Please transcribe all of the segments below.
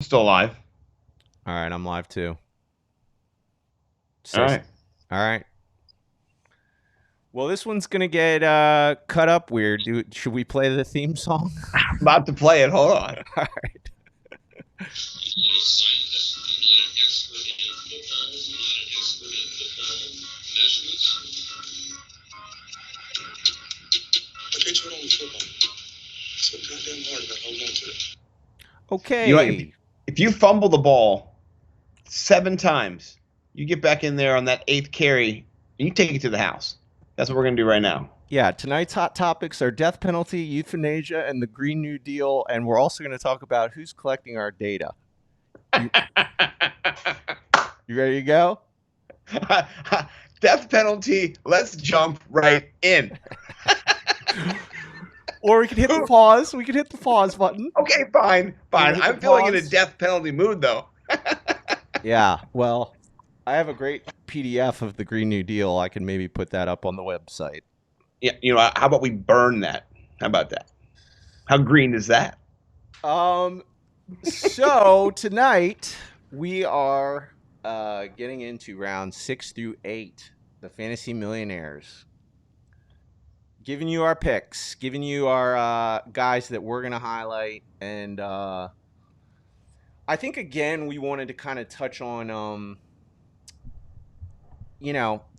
still alive. All right, I'm live too. All So, right. all right. Well, this one's gonna get cut up weird. Should we play the theme song? I'm about to play it. Hold on. All right. You know, if, Okay. if you fumble the ball 7 times, you get back in there on that eighth carry and you take it to the house. That's what we're gonna do right now. Yeah. Tonight's hot topics are death penalty, euthanasia, and the Green New Deal, and we're also going to talk about who's collecting our data. You you ready to go? Death penalty. Let's jump right in. Or we could hit the pause. We could hit the pause button. Okay, fine. Hit the I'm feeling in a pause. death penalty mood though. Yeah. Well, I have a great PDF of the Green New Deal. I can maybe put that up on the website. Yeah, how about we burn that? How about that? How green is that? So tonight we are getting into round 6 through 8, the Fantasy Millionaires. Giving you our picks, giving you our guys that we're gonna highlight, and I think again we wanted to kind of touch on,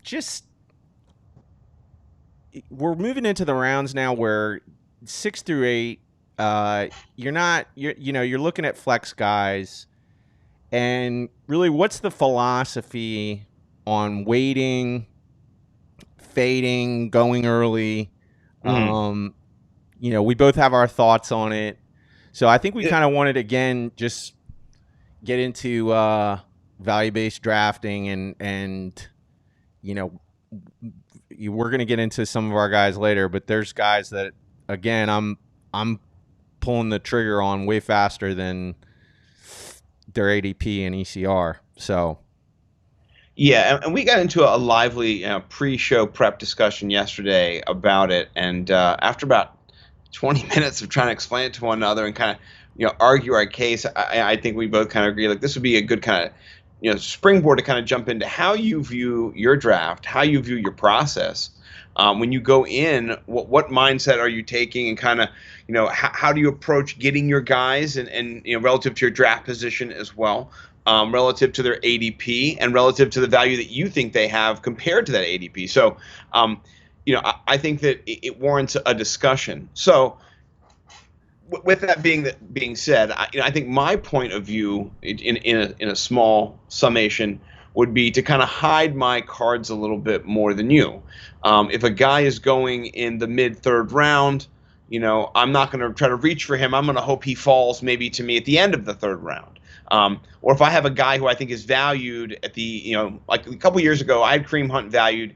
just we're moving into the rounds now where 6 through 8, you're looking at flex guys, and really, what's the philosophy on waiting, fading, going early? We both have our thoughts on it, so I think we kind of wanted again just get into value-based drafting, and we're going to get into some of our guys later, but there's guys that again I'm pulling the trigger on way faster than their ADP and ECR. So yeah, and we got into a lively pre-show prep discussion yesterday about it, and after about 20 minutes of trying to explain it to one another and kind of argue our case, I think we both kind of agree like this would be a good kind of springboard to kind of jump into how you view your draft, how you view your process. When you go in, what mindset are you taking, and kind of how do you approach getting your guys, and relative to your draft position as well, relative to their ADP and relative to the value that you think they have compared to that ADP. So I think that it warrants a discussion. So with that being said, I think my point of view in a small summation would be to kind of hide my cards a little bit more than you. If a guy is going in the mid-third round, I'm not going to try to reach for him. I'm going to hope he falls maybe to me at the end of the third round. Or if I have a guy who I think is valued at the, like a couple years ago, I had Kareem Hunt valued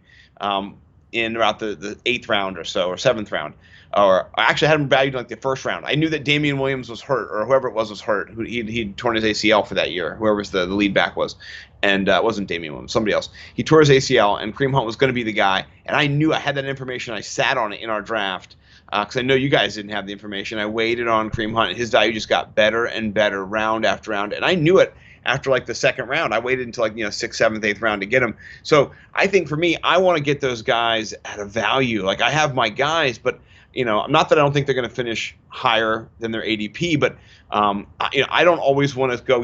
in about the 8th round or so, or 7th round. Or I actually had him valued in like the 1st round. I knew that Damian Williams was hurt, or whoever it was hurt. He'd torn his ACL for that year, whoever the lead back was. And it wasn't Damian Williams, somebody else. He tore his ACL, and Kareem Hunt was going to be the guy. And I knew I had that information. I sat on it in our draft because I know you guys didn't have the information. I waited on Kareem Hunt. His value just got better and better round after round. And I knew it after like the 2nd round. I waited until like 6th, 7th, 8th round to get him. So I think for me, I want to get those guys at a value. Like I have my guys, but not that I don't think they're going to finish higher than their ADP, but I don't always want to go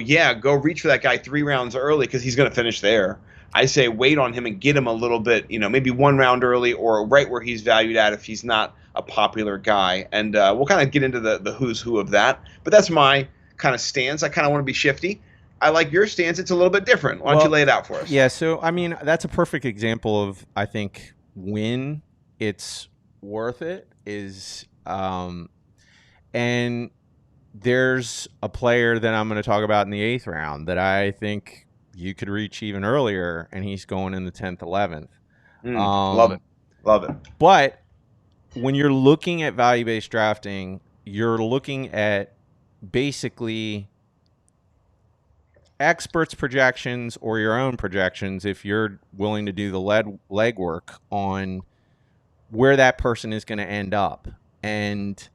reach for that guy 3 rounds early because he's going to finish there. I say wait on him and get him a little bit, maybe 1 round early or right where he's valued at if he's not a popular guy. And we'll kind of get into the who's who of that. But that's my kind of stance. I kind of want to be shifty. I like your stance. It's a little bit different. Why don't you lay it out for us? Yeah, so I mean, that's a perfect example of, I think, when it's worth it is and there's a player that I'm going to talk about in the 8th round that I think you could reach even earlier, and he's going in the 10th, 11th. Love it. But when you're looking at value-based drafting, you're looking at basically experts' projections or your own projections if you're willing to do the legwork on where that person is going to end up. And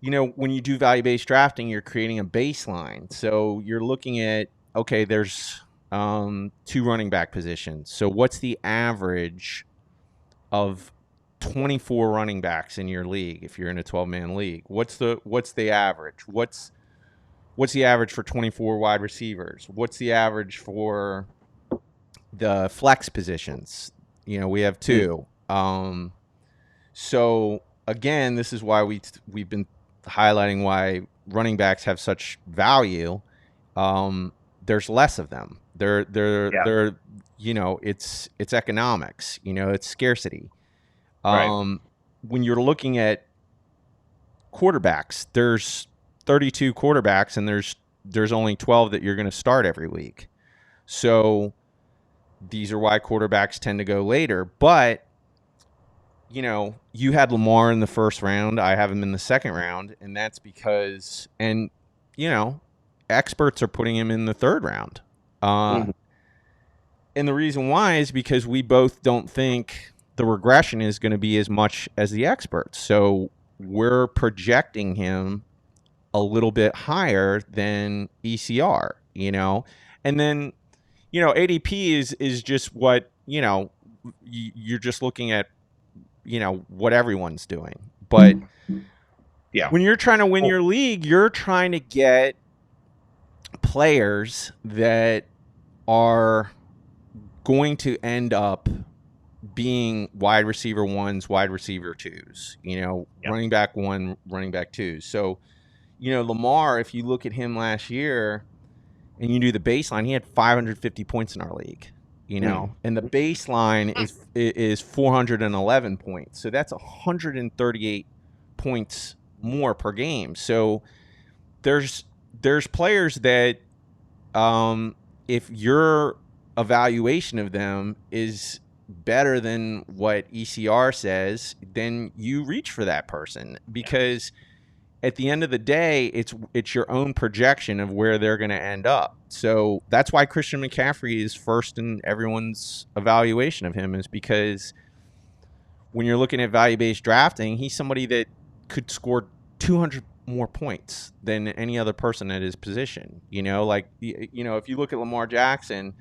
when you do value based drafting, you're creating a baseline. So you're looking at, okay, there's two running back positions. So what's the average of 24 running backs in your league if you're in a 12-man league? What's the average? What's the average for 24 wide receivers? What's the average for the flex positions? We have Mm. two. So again, this is why we've been highlighting why running backs have such value. There's less of them. Yeah. It's economics. It's scarcity. Right. When you're looking at quarterbacks, there's 32 quarterbacks, and there's only 12 that you're going to start every week. So these are why quarterbacks tend to go later. But you had Lamar in the first round. I have him in the second round, and that's because, and experts are putting him in the third round. Mhm. And the reason why is because we both don't think the regression is going to be as much as the experts. So we're projecting him a little bit higher than ECR. And then ADP is just what you're just looking at what everyone's doing. But Yeah. when you're trying to win Oh, your league, you're trying to get players that are going to end up being wide receiver ones, wide receiver twos, yeah. running back one, running back twos. So, Lamar, if you look at him last year and you do the baseline, he had 550 points in our league, Mm. and the baseline is 411 points. So that's 138 points more per game. So there's players that, if your evaluation of them is better than what ECR says, then you reach for that person, Yeah. because at the end of the day, it's your own projection of where they're going to end up. So that's why Christian McCaffrey is first in everyone's evaluation of him, is because when you're looking at value-based drafting, he's somebody that could score 200 more points than any other person at his position. If you look at Lamar Jackson,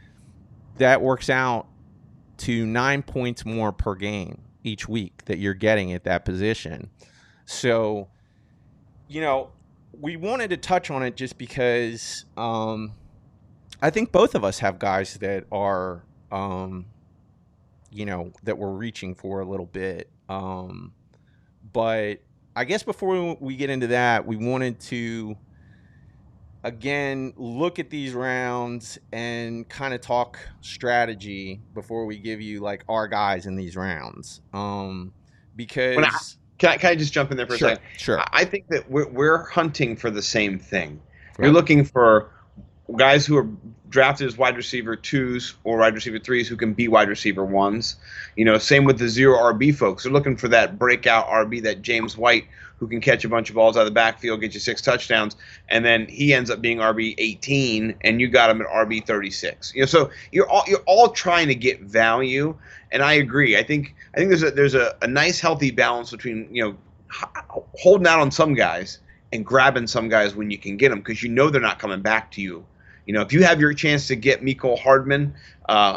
that works out to 9 points more per game each week that you're getting at that position. So, we wanted to touch on it just because I think both of us have guys that are, that we're reaching for a little bit. But I guess before we get into that, we wanted to again look at these rounds and kind of talk strategy before we give you like our guys in these rounds. When Because can I just jump in there for a sure, second? sure, I think that we're hunting for the same thing. You're right, looking for guys who are drafted as wide receiver twos or wide receiver threes who can be wide receiver ones. Same with the zero RB folks. They're looking for that breakout RB, that James White who can catch a bunch of balls out of the backfield, get you 6 touchdowns, and then he ends up being RB 18, and you got him at RB 36. So you're all trying to get value, and I agree. I think there's a nice healthy balance between holding out on some guys and grabbing some guys when you can get them, because they're not coming back to you. If you have your chance to get Mecole Hardman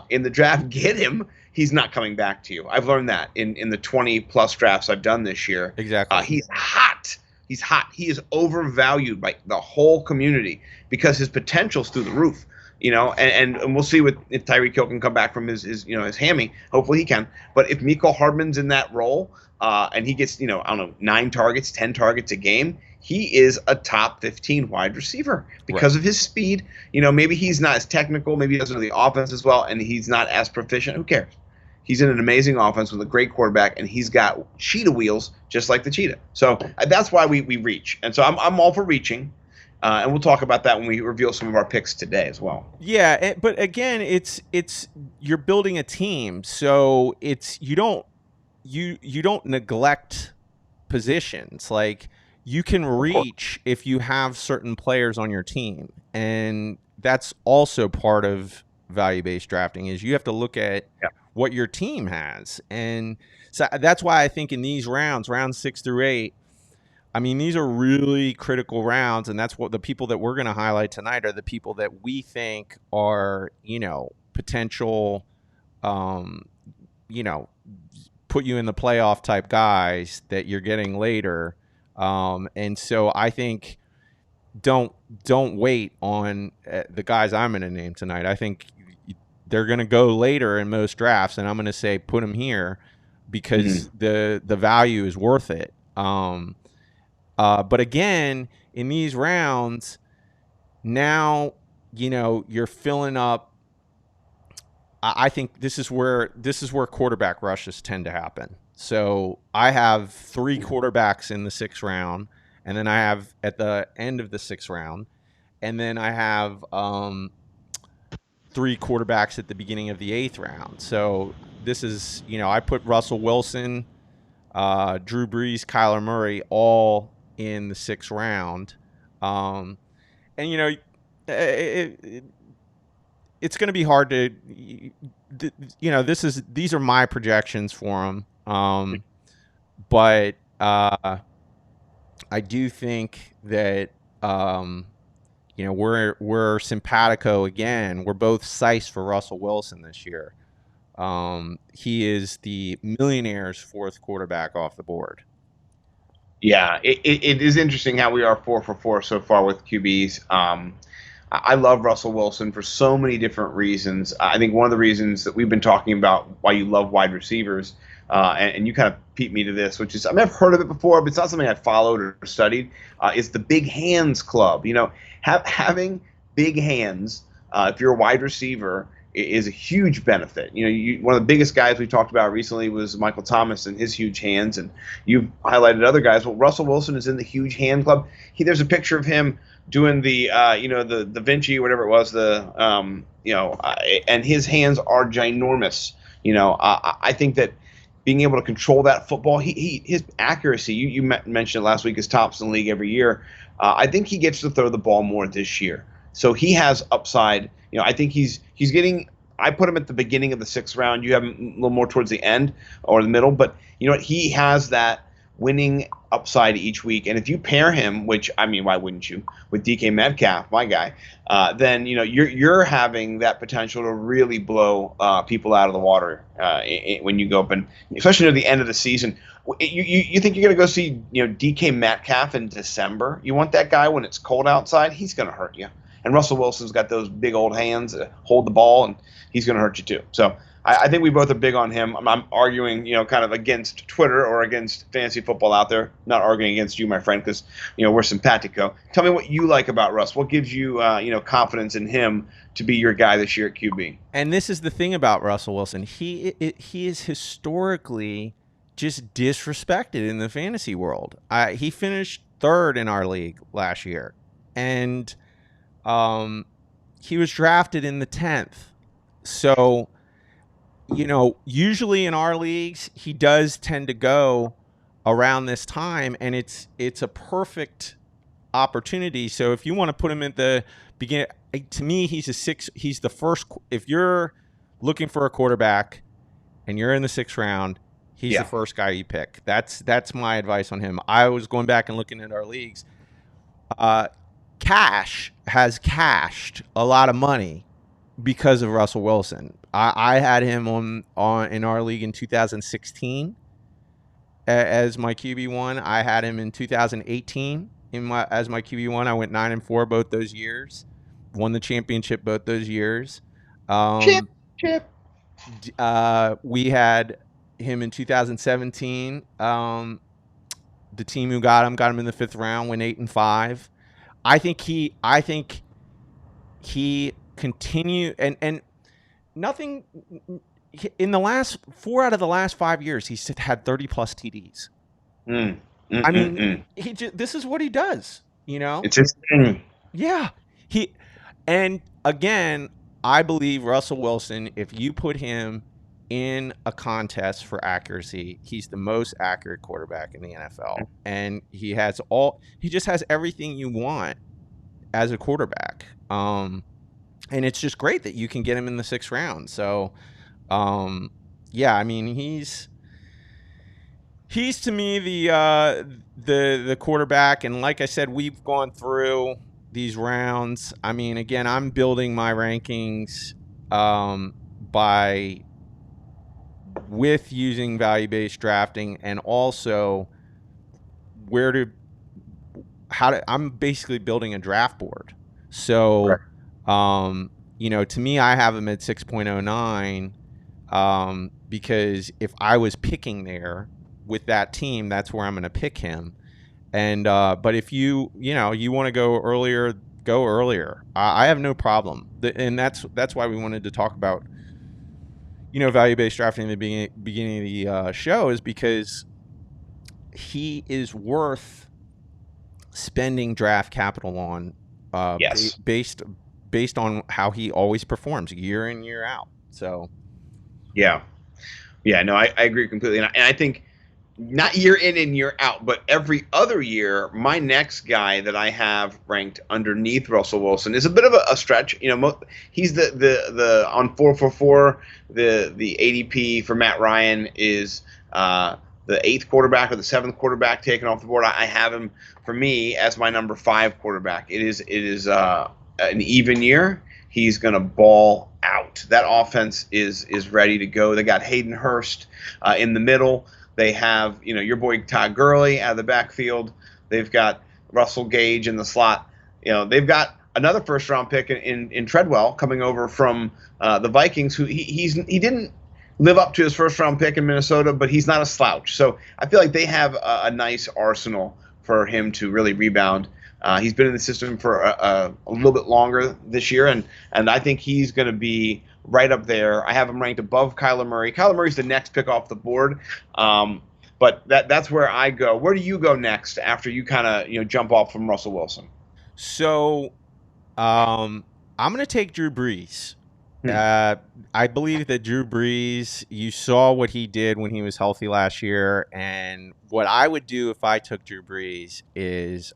in the draft, get him. He's not coming back to you. I've learned that in the 20 plus drafts I've done this year. exactly, He's hot. He's hot. He is overvalued by the whole community because his potential's through the roof. And we'll see if Tyreek Hill can come back from his hammy. Hopefully he can. But if Mecole Hardman's in that role, and he gets, I don't know, 9 targets, 10 targets a game, he is a top 15 wide receiver right, because of his speed. Maybe he's not as technical, maybe he doesn't know the offense as well, and he's not as proficient. Who cares? He's in an amazing offense with a great quarterback, and he's got cheetah wheels just like the cheetah. So that's why we reach. And so I'm all for reaching. And we'll talk about that when we reveal some of our picks today as well. yeah. But again, it's you're building a team, so it's you don't neglect positions. Like, you can Of course. reach if you have certain players on your team, and that's also part of value-based drafting, is you have to look at Yeah. what your team has. And so that's why I think in these rounds 6 through 8, I mean, these are really critical rounds, and that's what the people that we're going to highlight tonight are the people that we think are, potential, um, you know, put you in the playoff type guys that you're getting later. And so I think don't don't wait on the guys I'm going to name tonight. I think they're going to go later in most drafts, and I'm going to say put them here Mhm. because the value is worth it. But again, in these rounds, now you're filling up. I think this is where quarterback rushes tend to happen. So I have three quarterbacks in the sixth round, and then I have at the end of the sixth round, and then I have three quarterbacks at the beginning of the eighth round. So this is I put Russell Wilson, Drew Brees, Kyler Murray all in the sixth round. And it's going to be hard to these are my projections for them. But I do think that we're simpatico again. We're both size for Russell Wilson this year. He is the Millionaires' fourth quarterback off the board. Yeah, it is interesting how we are 4 for 4 so far with QBs. I love Russell Wilson for so many different reasons. I think one of the reasons that we've been talking about why you love wide receivers, and you kind of beat me to this, which is I mean I've heard of it before, but it's not something I followed or studied. Is the Big Hands Club? Having big hands if you're a wide receiver is a huge benefit. One of the biggest guys we talked about recently was Michael Thomas and his huge hands, and you've highlighted other guys. Well, Russell Wilson is in the huge hand club. There's a picture of him doing the Da Vinci, whatever it was, and his hands are ginormous. I think that being able to control that football, his accuracy, you mentioned it last week, is tops in the league every year. I think he gets to throw the ball more this year, so he has upside. I think he's getting. I put him at the beginning of the sixth round. You have him a little more towards the end or the middle, but he has that winning upside each week. And if you pair him, which I mean, why wouldn't you, with DK Metcalf, my guy, then you're having that potential to really blow people out of the water when you go up, and especially near the end of the season. You think you're going to go see DK Metcalf in December? You want that guy when it's cold outside? He's going to hurt you. And Russell Wilson's got those big old hands that hold the ball, and he's going to hurt you too. So I think we both are big on him. I'm arguing, kind of against Twitter or against fantasy football out there. Not arguing against you, my friend, because we're simpatico. Tell me what you like about Russ. What gives you, confidence in him to be your guy this year at QB? And this is the thing about Russell Wilson. He is historically just disrespected in the fantasy world. He finished third in our league last year, and he was drafted in the 10th. So, usually in our leagues, he does tend to go around this time, and it's a perfect opportunity. So if you want to put him at the beginning, to me, he's the first. If you're looking for a quarterback and you're in the sixth round, he's the first guy you pick. That's my advice on him. I was going back and looking at our leagues. Cash has cashed a lot of money because of Russell Wilson. I had him on in our league in 2016 as my QB1. I had him in 2018 as my QB1. I went 9-4 both those years. Won the championship both those years. Chip. We had him in 2017. The team who got him in the fifth round, went 8-5. I think he continue and nothing in the last 4 out of the last 5 years. He's had 30 plus TDs. I mean, this is what he does. It's his thing. Yeah, and again, I believe Russell Wilson. If you put him in a contest for accuracy, he's the most accurate quarterback in the NFL, and he just has everything you want as a quarterback. And it's just great that you can get him in the sixth round. So, yeah, I mean, He's to me the quarterback, and like I said, we've gone through these rounds. I mean, again, I'm building my rankings by with using value based drafting, and also where to how to. I'm basically building a draft board. Right. So, to me, I have him at 6.09 because if I was picking there with that team, that's where I'm going to pick him. And but if you want to go earlier, go earlier. I have no problem, and that's why we wanted to talk about value based drafting in the beginning of the show, is because he is worth spending draft capital on, Yes. based on how he always performs year in year out. So Yeah. Yeah. No, I agree completely, and I think not year in and year out, but every other year, my next guy that I have ranked underneath Russell Wilson is a bit of a stretch. He's the on 444. The ADP for Matt Ryan is the eighth quarterback or the seventh quarterback taken off the board. I have him for me as my number 5 quarterback. It is an even year. He's going to ball out. That offense is ready to go. They got Hayden Hurst in the middle. They have, your boy Todd Gurley out of the backfield. They've got Russell Gage in the slot. They've got another first round pick in Treadwell coming over from the Vikings, who he didn't live up to his first round pick in Minnesota, but he's not a slouch. So I feel like they have a nice arsenal for him to really rebound. He's been in the system for a little bit longer this year, and I think he's going to be right up there. I have him ranked above Kyler Murray. Kyler Murray's the next pick off the board, but that's where I go. Where do you go next after you kind of jump off from Russell Wilson? so I'm going to take Drew Brees. Hmm. Uh, I believe that Drew Brees, you saw what he did when he was healthy last year. And what I would do if I took Drew Brees is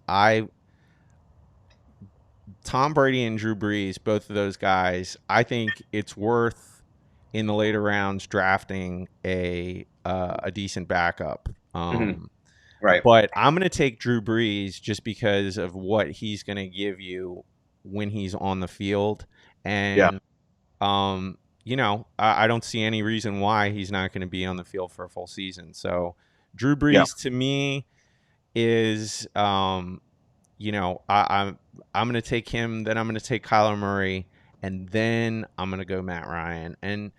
Tom Brady and Drew Brees, both of those guys, I think it's worth in the later rounds drafting a decent backup. Hmm. Right. But I'm going to take Drew Brees just because of what he's going to give you when he's on the field. Yeah. And I don't see any reason why he's not going to be on the field for a full season. So Drew Yeah. Brees to me is, I'm going to take him. Then I'm going to take Kyler Murray, and then I'm going to go Matt Ryan. And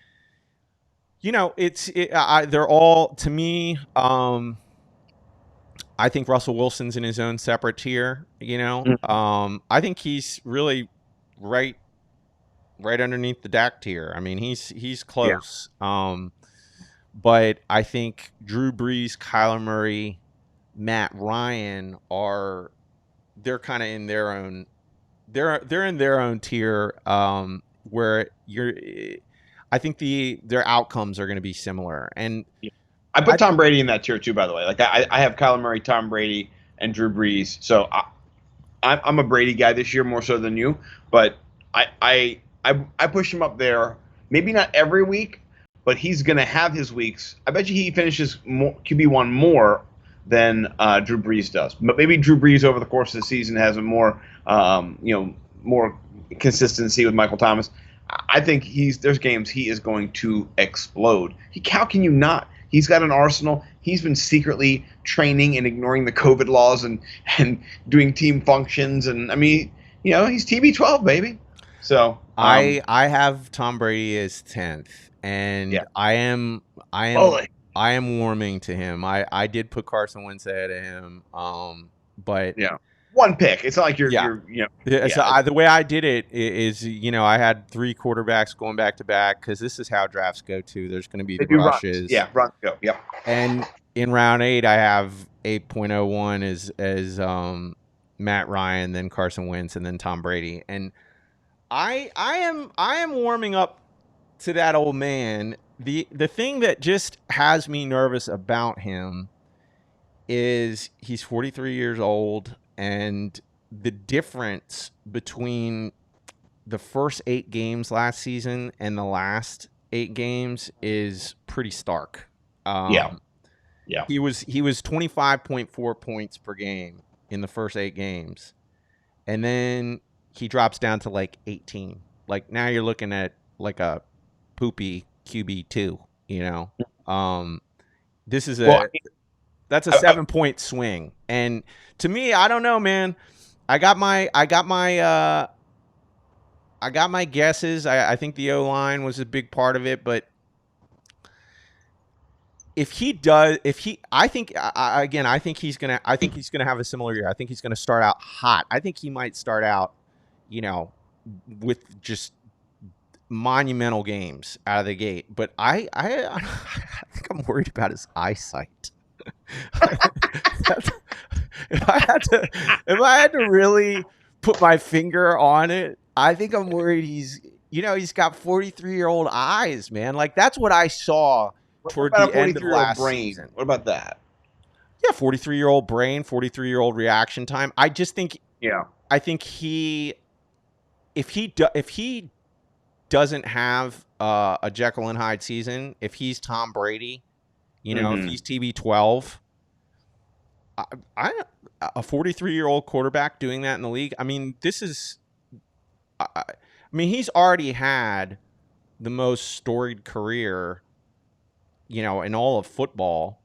they're all to me. I think Russell Wilson's in his own separate tier. Mhm. I think he's really right right underneath the Dak tier. I mean, he's Yeah. close. But I think Drew Brees, Kyler Murray, Matt Ryan they're kind of in their own they're in their own tier, where I think their outcomes are going to be similar. And Yeah. I put I Tom Brady in that tier too, by the way. Like I have Kyler Murray, Tom Brady, and Drew Brees. So I'm a Brady guy this year more so than you, but I push him up there. Maybe not every week, but he's going to have his weeks. I bet you he finishes QB1 more than Drew Brees does. But maybe Drew Brees over the course of the season has a more consistency with Michael Thomas. I think there's games he is going to explode. How can you not? He's got an arsenal. He's been secretly training and ignoring the COVID laws and doing team functions. And I mean, he's TB12, baby. So, I have Tom Brady as 10th, yeah. and I am Holy. I am warming to him. I did put Carson Wentz ahead of him, but Yeah. One pick. It's not like yeah. Yeah, so yeah. the way I did it is, I had 3 quarterbacks going back to back because this is how drafts go too. There's going to be They the do runs. rushes, Yeah, runs go. Yep. and in round 8, I have 8.01 as Matt Ryan, then Carson Wentz, and then Tom Brady. And I am warming up to that old man. The thing that just has me nervous about him is he's 43 years old, and the difference between the first 8 games last season and the last 8 games is pretty stark. Yeah. Um, Yeah. He was 25.4 points per game in the first 8 games, and then he drops down to like 18. Like now you're looking at like a poopy QB2. You know, um, this is Well, a that's a I, 7 point swing, and to me, I don't know, man. I got my guesses. I think the O line was a big part of it, but I think again, I think he's gonna have a similar year. I think he's gonna start out hot. I think he might start out, you know, with just monumental games out of the gate. But I think I'm worried about his eyesight. if I had to, if I had to really put my finger on it, I think I'm worried he's got 43-year-old eyes, man. Like that's what I saw what toward about a the end of 43-year-old last brain? season. What about that? Yeah, 43-year-old brain, 43-year-old reaction time. Yeah. I think if he doesn't have a Jekyll and Hyde season, if he's Tom Brady, if Hmm. he's TB12, I a 43-year-old quarterback doing that in the league. I mean, I mean, he's already had the most storied career, in all of football.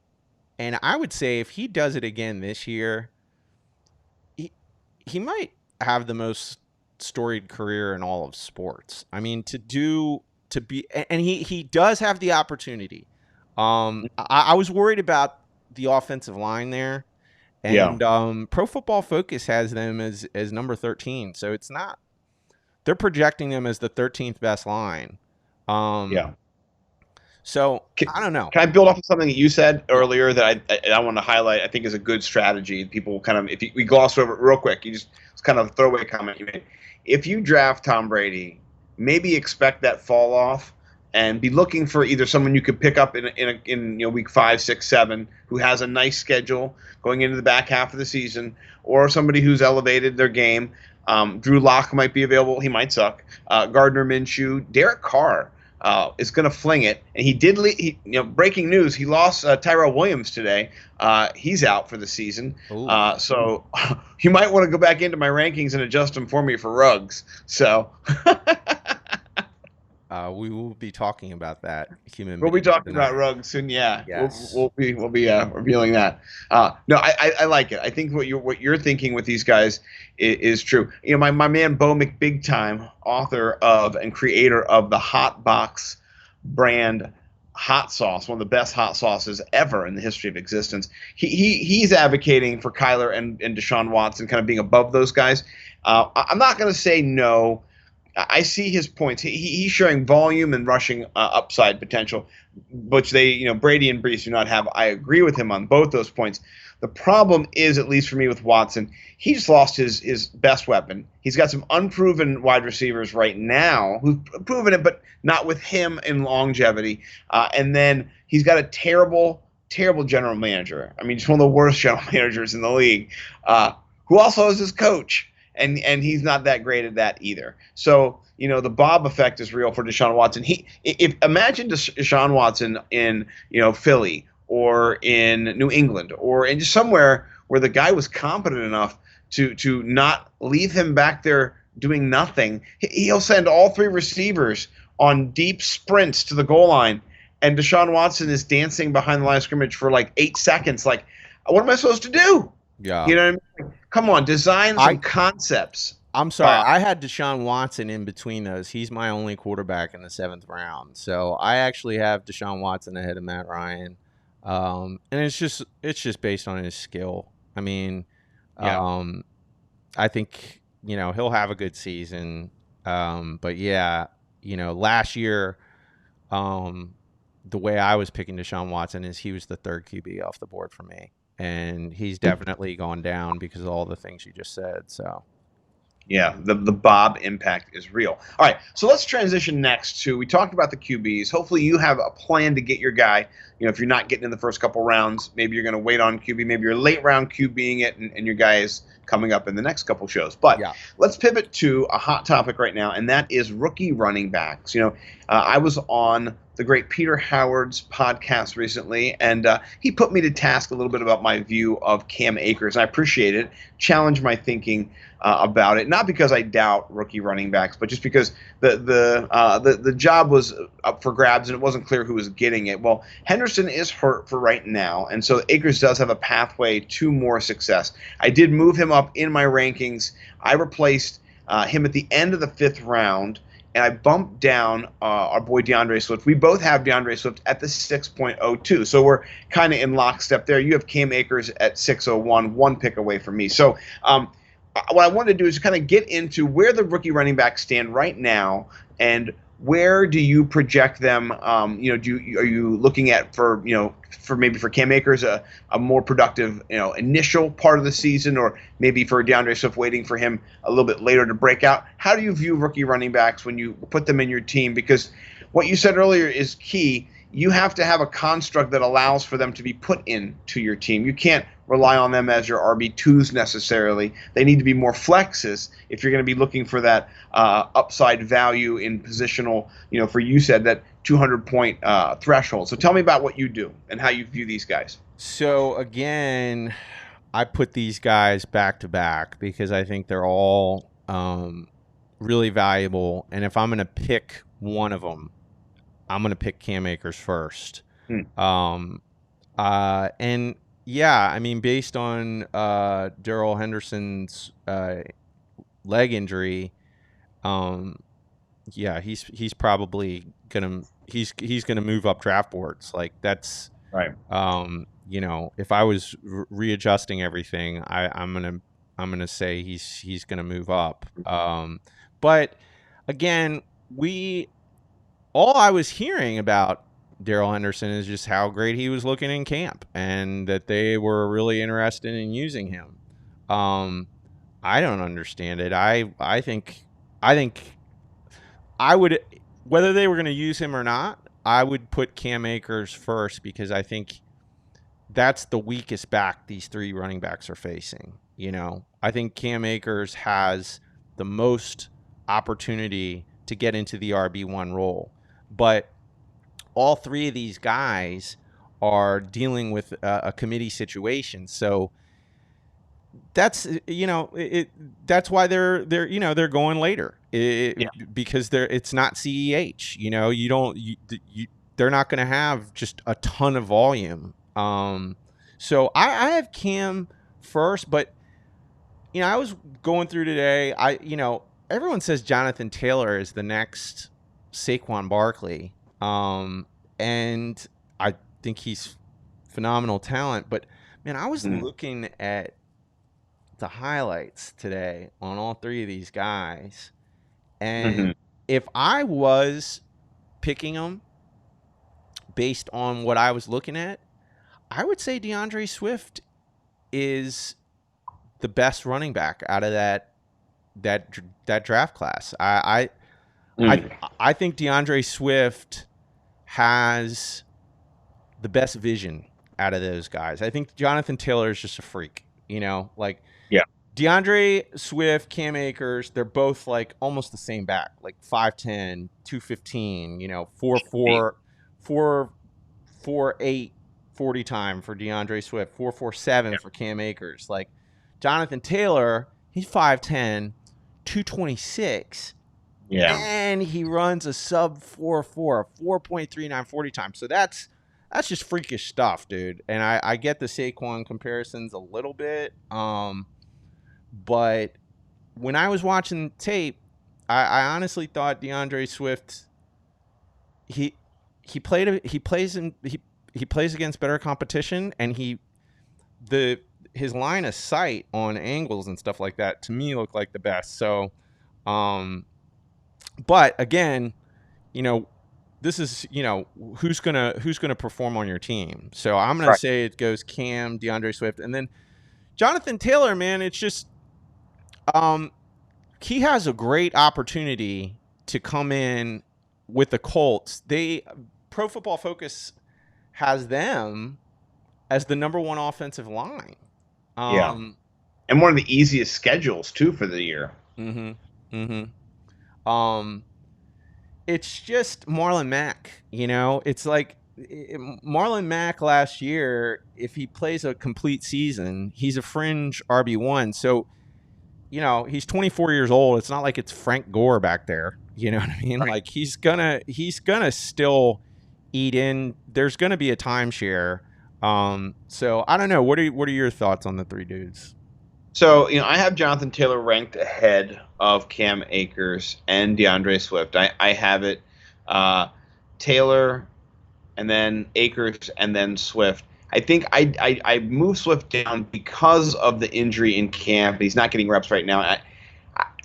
And I would say if he does it again this year, he he might have the most storied career in all of sports. I mean, to be and he does have the opportunity. I was worried about the offensive line there, Yeah. and Pro Football Focus has them as number 13. So it's not they're projecting them as the 13th best line. Um, Yeah. so Can, I don't know. can I build off of something that you said Yeah. earlier that I want to highlight? I think is a good strategy. People kind of, if we gloss over it real quick, it's kind of a throwaway comment you made. If you draft Tom Brady, maybe expect that fall off and be looking for either someone you could pick up in week 5, 6, 7 who has a nice schedule going into the back half of the season, or somebody who's elevated their game. Drew Lock might be available. He might suck. Gardner Minshew, Derek Carr is going to fling it. And he did, breaking news, he lost Tyrell Williams today. He's out for the season. Oh, So you might want to go back into my rankings and adjust them for me for Ruggs. So we will be talking about that human we'll be being talking about tonight. Ruggs soon. Yeah, Yes. we'll be revealing that. No, I like it. I think what you're thinking with these guys is true. My man Bo McBigtime, author of and creator of the Hot Box brand hot sauce, one of the best hot sauces ever in the history of existence. He's advocating for Kyler and Deshaun Watson kind of being above those guys. I'm not going to say no. I see his points. He's showing volume and rushing upside potential, which Brady and Brees do not have. I agree with him on both those points. The problem is, at least for me with Watson, he just lost his best weapon. He's got some unproven wide receivers right now who've proven it, but not with him in longevity. And then he's got a terrible, terrible general manager. I mean, just one of the worst general managers in the league, who also is his coach. And he's not that great at that either. So the Bob effect is real for Deshaun Watson. Imagine Deshaun Watson in Philly or in New England or in just somewhere where the guy was competent enough to not leave him back there doing nothing. He'll send all three receivers on deep sprints to the goal line, and Deshaun Watson is dancing behind the line of scrimmage for like 8 seconds. Like, what am I supposed to do? Yeah. You know what I mean? Come on, design some concepts. I'm sorry. I had Deshaun Watson in between those. He's my only quarterback in the 7th round. So I actually have Deshaun Watson ahead of Matt Ryan. And it's just based on his skill. I mean, Yeah. I think, he'll have a good season. But yeah, last year, the way I was picking Deshaun Watson is he was the 3rd QB off the board for me. And he's definitely gone down because of all the things you just said. So, Yeah, the Bob impact is real. All right, so let's transition next to, we talked about the QBs. Hopefully you have a plan to get your guy. If you're not getting in the first couple rounds, maybe you're going to wait on QB. Maybe you're late round QBing it, and your guy is coming up in the next couple shows. But yeah. let's pivot to a hot topic right now, and that is rookie running backs. I was on the great Peter Howard's podcast recently, and he put me to task a little bit about my view of Cam Akers. And I appreciate it, challenged my thinking about it, not because I doubt rookie running backs, but just because the job was up for grabs and it wasn't clear who was getting it. Well, Henderson is hurt for right now, and so Akers does have a pathway to more success. I did move him up in my rankings. I replaced him at the end of the 5th round, and I bumped down our boy DeAndre Swift. We both have DeAndre Swift at the 6.02, so we're kind of in lockstep there. You have Cam Akers at 601, one pick away from me. So what I wanted to do is kind of get into where the rookie running backs stand right now, and where do you project them? Are you looking at for Cam Akers a more productive initial part of the season, or maybe for DeAndre Swift waiting for him a little bit later to break out? How do you view rookie running backs when you put them in your team? Because what you said earlier is key. You have to have a construct that allows for them to be put into your team. You can't rely on them as your RB2s necessarily. They need to be more flexes if you're going to be looking for that upside value in positional, for you said that 200-point threshold. So tell me about what you do and how you view these guys. So again, I put these guys back to back because I think they're all really valuable. And if I'm going to pick one of them, I'm going to pick Cam Akers first. And yeah, I mean, based on Darrell Henderson's leg injury, yeah, he's probably gonna move up draft boards. Like that's Right. If I was readjusting everything, I'm gonna say he's gonna move up. But again, all I was hearing about Darrell Henderson is just how great he was looking in camp, and that they were really interested in using him. I don't understand it. I think I would, whether they were going to use him or not, I would put Cam Akers first because I think that's the weakest back these 3 running backs are facing. I think Cam Akers has the most opportunity to get into the RB1 role. But all 3 of these guys are dealing with a committee situation. So that's that's why they're going later because it's not CEH. They're not going to have just a ton of volume. So I have Cam first, but I was going through today. Everyone says Jonathan Taylor is the next Saquon Barkley, and I think he's phenomenal talent. But man, I was looking at the highlights today on all 3 of these guys, and if I was picking them based on what I was looking at, I would say DeAndre Swift is the best running back out of that draft class. I think DeAndre Swift has the best vision out of those guys. I think Jonathan Taylor is just a freak, Yeah. DeAndre Swift, Cam Akers, they're both like almost the same back, like 5'10", 215, 4'4", 4'8", 40 time for DeAndre Swift, 4'7" for Cam Akers. Like Jonathan Taylor, he's 5'10", 226. Yeah. And he runs a sub 4.4, 4.39 40 time. So that's just freakish stuff, dude. And I get the Saquon comparisons a little bit. But when I was watching tape, I honestly thought DeAndre Swift he plays against better competition, and his line of sight on angles and stuff like that to me looked like the best. So but again, this is who's gonna perform on your team. So I'm gonna say it goes Cam, DeAndre Swift, and then Jonathan Taylor. Man, it's just he has a great opportunity to come in with the Colts. Pro Football Focus has them as the number 1 offensive line. Yeah. And one of the easiest schedules too for the year. it's just Marlon Mack. It's like Marlon Mack last year. If he plays a complete season, he's a fringe RB1. So he's 24 years old. It's not like it's Frank Gore back there. You know what I mean? Right. Like he's gonna still eat in. There's gonna be a timeshare. So I don't know. What are your thoughts on the three dudes? So, I have Jonathan Taylor ranked ahead of Cam Akers and DeAndre Swift. I have it Taylor and then Akers and then Swift. I think I moved Swift down because of the injury in camp. He's not getting reps right now.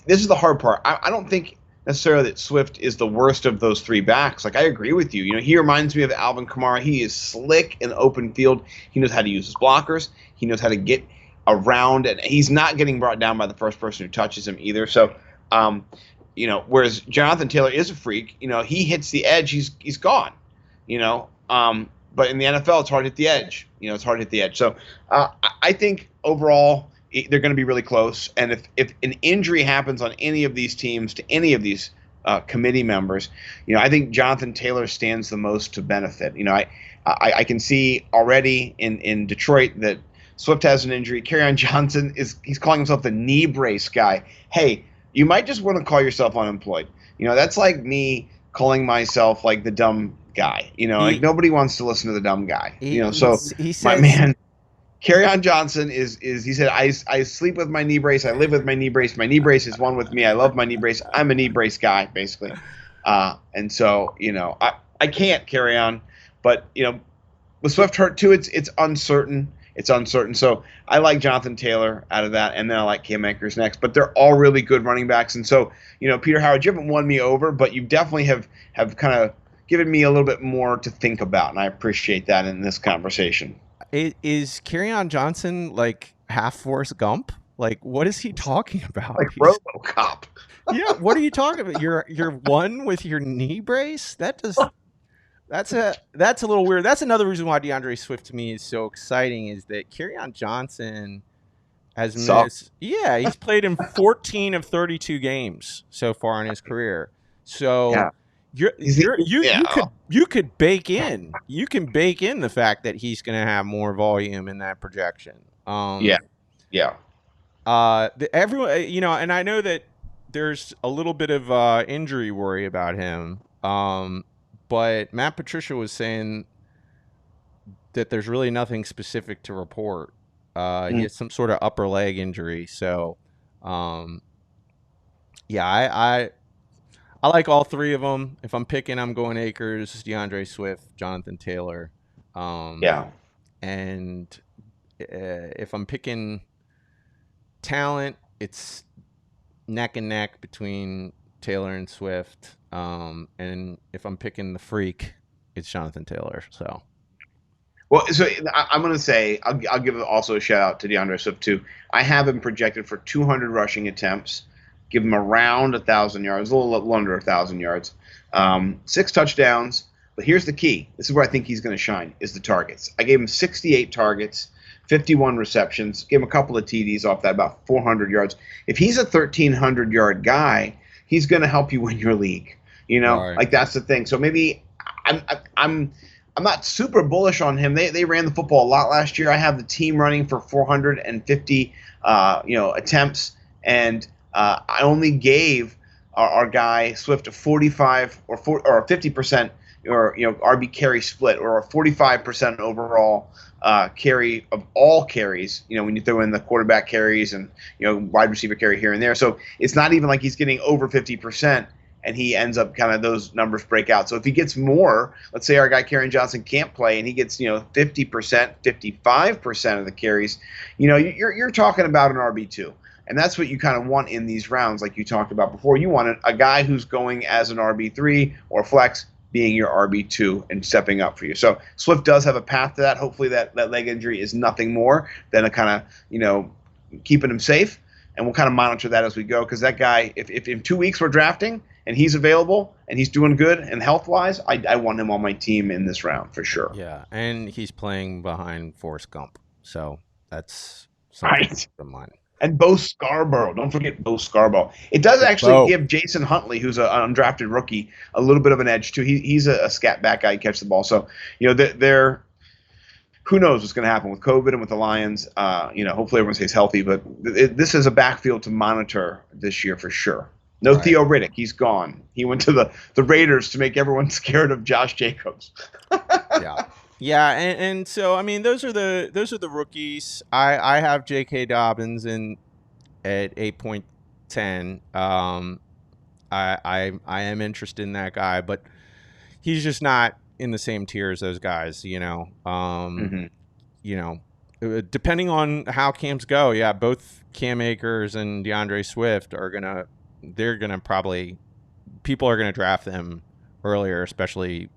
This is the hard part. I don't think necessarily that Swift is the worst of those three backs. Like, I agree with you. He reminds me of Alvin Kamara. He is slick in open field. He knows how to use his blockers. He knows how to get around, and he's not getting brought down by the first person who touches him either. So, whereas Jonathan Taylor is a freak. He hits the edge, he's gone. But in the NFL, it's hard to hit the edge. It's hard to hit the edge. So, I think overall they're going to be really close. And if an injury happens on any of these teams to any of these committee members, I think Jonathan Taylor stands the most to benefit. I can see already in Detroit that Swift has an injury. Kerryon Johnson he's calling himself the knee brace guy. Hey, you might just want to call yourself unemployed. That's like me calling myself like the dumb guy. Like He nobody wants to listen to the dumb guy. he So he my says man, Kerryon Johnson is he said, I sleep with my knee brace, I live with my knee brace, my knee brace is one with me, I love my knee brace, I'm a knee brace guy, basically. And so, I can't carry on, but with Swift hurt too, it's uncertain. It's uncertain. So I like Jonathan Taylor out of that, and then I like Cam Akers next. But they're all really good running backs. And so, Peter Howard, you haven't won me over, but you definitely have kind of given me a little bit more to think about, and I appreciate that in this conversation. is Kerryon Johnson like half Forrest Gump? Like, what is he talking about? Like He's RoboCop. Yeah. What are you talking about? You're one with your knee brace. That's a little weird. That's another reason why DeAndre Swift to me is so exciting is that Kerryon Johnson has So missed. Yeah, he's played in 14 of 32 games so far in his career. So yeah, he's the yeah you could bake in the fact that he's going to have more volume in that projection. yeah yeah. Everyone, and I know that there's a little bit of injury worry about him. But Matt Patricia was saying that there's really nothing specific to report. He Mm. has some sort of upper leg injury. So, um, yeah, I like all three of them. If I'm picking, I'm going Akers, DeAndre Swift, Jonathan Taylor. Um, Yeah. and if I'm picking talent, it's neck and neck between Taylor and Swift. And if I'm picking the freak, it's Jonathan Taylor. So Well, so I'm going to say I'll give also a shout out to DeAndre Swift too. I have him projected for 200 rushing attempts, give him around 1,000 yards, a little under 1,000 yards, 6 touchdowns. But here's the key: this is where I think he's going to shine: is the targets. I gave him 68 targets, 51 receptions, gave him a couple of TDs off that, about 400 yards. If he's a 1,300-yard guy, he's going to help you win your league. right. Like that's the thing. So maybe I'm I'm I'm not super bullish on him. They ran the football a lot last year. I have the team running for 450 attempts, and I only gave our guy Swift a 45 or a 50% or RB carry split, or a 45% overall carry of all carries. When you throw in the quarterback carries and wide receiver carry here and there, so it's not even like he's getting over 50%. And he ends up kind of those numbers break out. So if he gets more, let's say our guy Kerryon Johnson can't play and he gets 50%, 55% of the carries, you're talking about an RB2. And that's what you kind of want in these rounds, like you talked about before. You want a guy who's going as an RB3 or flex being your RB2 and stepping up for you. So Swift does have a path to that. Hopefully that leg injury is nothing more than a kind of keeping him safe. And we'll kind of monitor that as we go, because that guy, if in 2 weeks we're drafting and he's available and he's doing good and health wise, I want him on my team in this round for sure. Yeah, and he's playing behind Forrest Gump, so that's something to Right. keep in mind. And Bo Scarborough. Don't forget Bo Scarborough. It does actually Bo. give Jason Huntley, who's an undrafted rookie, a little bit of an edge too. He's a scat back guy, catch the ball. So they're who knows what's going to happen with COVID and with the Lions. Hopefully everyone stays healthy. But this is a backfield to monitor this year for sure. No Right. Theo Riddick. He's gone. He went to the Raiders to make everyone scared of Josh Jacobs. Yeah. Yeah, and so I mean those are the rookies. I have J.K. Dobbins in at 8.10. I am interested in that guy, but he's just not in the same tier as those guys. Mm-hmm. You know, depending on how camps go, yeah, both Cam Akers and DeAndre Swift they're gonna probably people are gonna draft them earlier, especially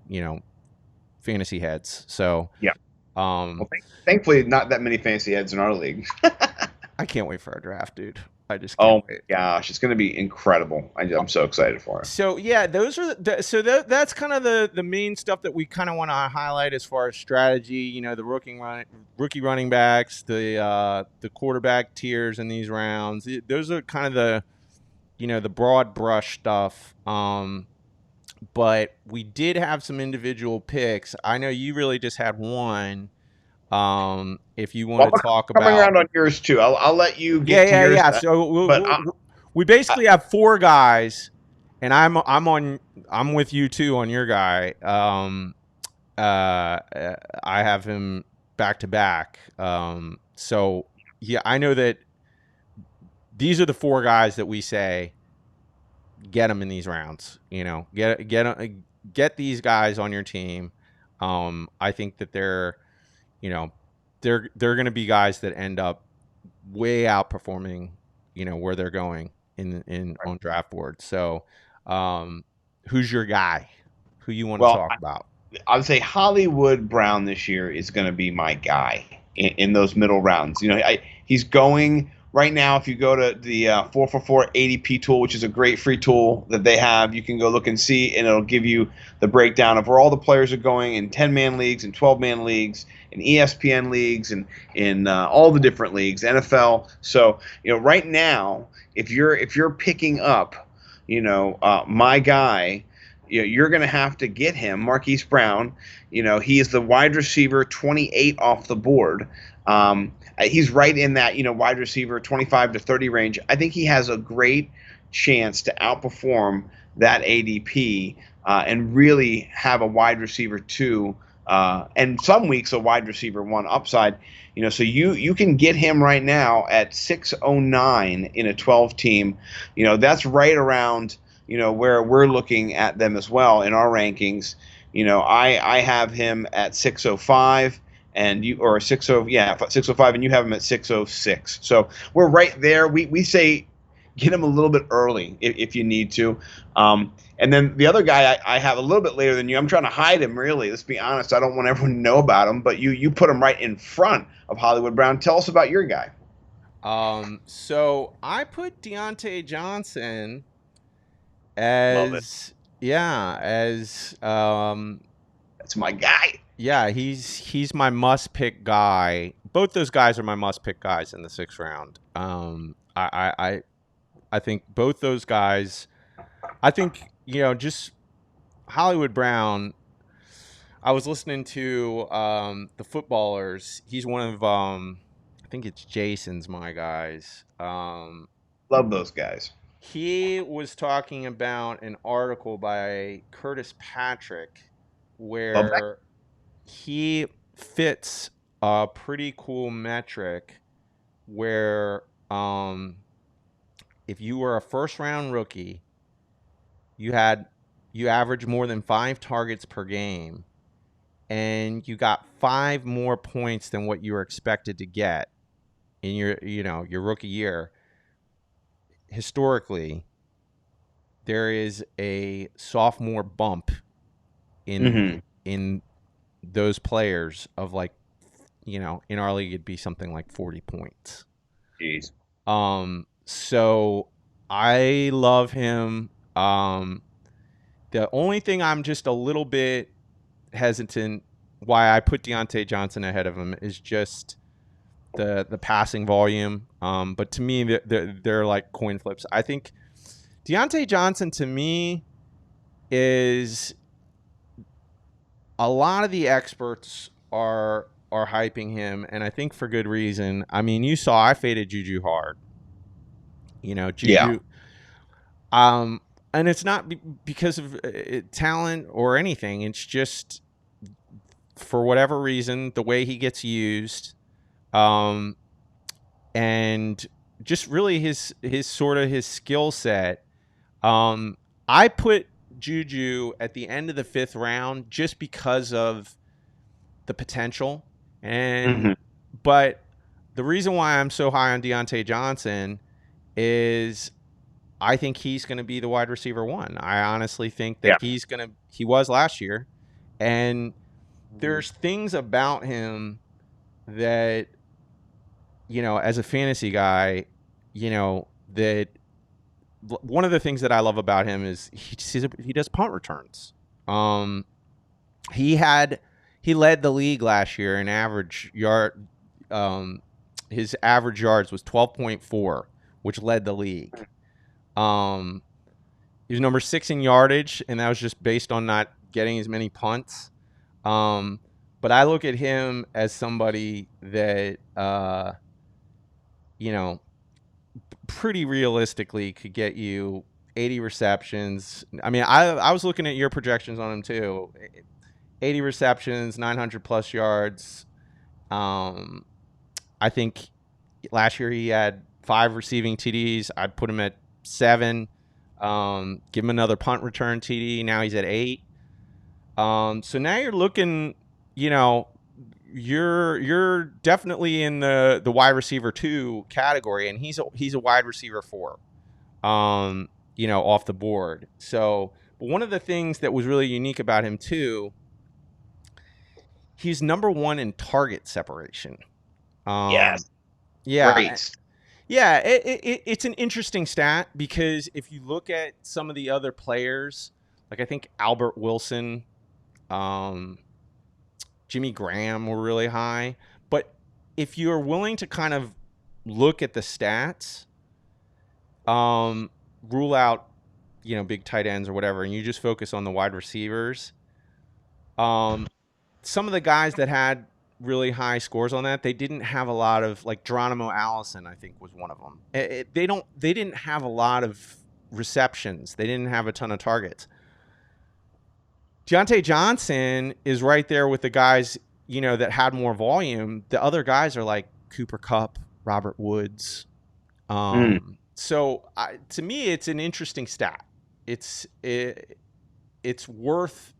fantasy heads. So, Yeah. um, Well, thankfully, not that many fancy heads in our league. I can't wait for our draft, dude. I just can't Oh wait. my gosh, it's going to be incredible. I'm so excited for it. So yeah, those are that's kind of the main stuff that we kind of want to highlight as far as strategy. The rookie running backs, the quarterback tiers in these rounds. Those are kind of the broad brush stuff. But we did have some individual picks. I know you really just had one. If you want Well, to I'm talk coming about, around on yours too. I'll let you yeah, get to yeah, yours, yeah. So but we I, basically have four guys, and I'm with you too on your guy. I have him back to back. So yeah, I know that these are the four guys that we say get them in these rounds. Get these guys on your team. I think that you know they're going to be guys that end up way outperforming where they're going in on draft boards. So, who's your guy? Who you want to well, talk about? I would say Hollywood Brown this year is going to be my guy in those middle rounds. He's going right now. If you go to the 444 ADP tool, which is a great free tool that they have, you can go look and see, and it'll give you the breakdown of where all the players are going in 10-man leagues and 12-man leagues, in ESPN leagues, and in all the different leagues, NFL. So right now, if you're picking up, my guy, you're going to have to get him, Marquise Brown. He is the wide receiver 28 off the board. He's right in that wide receiver 25 to 30 range. I think he has a great chance to outperform that ADP and really have a wide receiver two. And some weeks a wide receiver one upside. So you can get him right now at 609 in a 12 team. That's right around where we're looking at them as well in our rankings. I have him at 605 and you or 60 yeah 605 and you have him at 606. So we're right there. We say get him a little bit early if you need to. And then the other guy I have a little bit later than you. I'm trying to hide him really. Let's be honest. I don't want everyone to know about him, but you put him right in front of Hollywood Brown. Tell us about your guy. So I put Deontay Johnson Love it. as yeah as That's my guy. yeah he's my must pick guy. Both those guys are my must pick guys in the sixth round. I think both those guys. I think just Hollywood Brown. I was listening to the footballers. He's one of I think it's Jason's my guys. Love those guys. He was talking about an article by Curtis Patrick Love that. where he fits a pretty cool metric where if you were a first round rookie, you had you averaged more than 5 targets per game and you got 5 more points than what you were expected to get in your rookie year. Historically, there is a sophomore bump in Mm-hmm. in those players of like in our league it'd be something like 40 points. Jeez. So I love him. The only thing I'm just a little bit hesitant why I put Deontay Johnson ahead of him is just the passing volume. But to me, they're like coin flips. I think Deontay Johnson to me is a lot of the experts are hyping him, and I think for good reason. I mean, you saw I faded Juju hard. Yeah. Juju. And it's not because of talent or anything. It's just for whatever reason the way he gets used, um, and just really his sort of his skill set. Um, I put Juju at the end of the fifth round just because of the potential, and Hmm. but the reason why I'm so high on Deontay Johnson is I think he's going to be the wide receiver one. I honestly think that Yeah. he was last year, and Mhm. there's things about him that, as a fantasy guy, that one of the things that I love about him is he does punt returns. Um, he had he led the league last year in average yard. Um, his average yards was 12.4, which led the league. Um, he was number 6 in yardage, and that was just based on not getting as many punts. Um, but I look at him as somebody that you know pretty realistically could get you 80 receptions. I mean, I was looking at your projections on him too. 80 receptions, 900 plus yards. Um, I think last year he had 5 receiving TDs. I'd put him at 7. Give him another punt return TD. Now he's at 8. So now you're looking, you know, you're definitely in the wide receiver 2 category, and he's a wide receiver 4. Off the board. So, but one of the things that was really unique about him too, he's number 1 in target separation. Um, Yes. yeah, Great. yeah, it's an interesting stat because if you look at some of the other players, like I think Albert Wilson, um, Jimmy Graham were really high. But if you're willing to kind of look at the stats, um, rule out, big tight ends or whatever, and you just focus on the wide receivers, um, some of the guys that had really high scores on that, they didn't have a lot of, like Geronimo Allison, I think was one of them. They didn't have a lot of receptions. They didn't have a ton of targets. Deontay Johnson is right there with the guys, that had more volume. The other guys are like Cooper Kupp, Robert Woods. Mm. To me, it's an interesting stat. It's worth,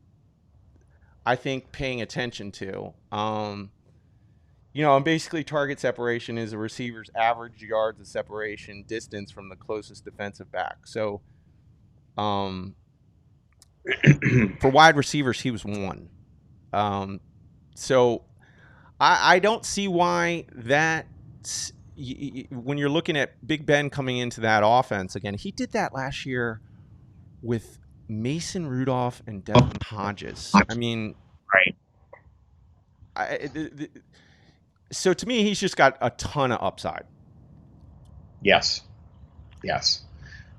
I think, paying attention to. And basically target separation is a receiver's average yards of separation distance from the closest defensive back. So, um, for wide receivers, he was 1. Um, so I don't see why that when you're looking at Big Ben coming into that offense again, he did that last year with Mason Rudolph and Devlin Hodges. I mean, Right. so to me, he's just got a ton of upside. Yes. Yes.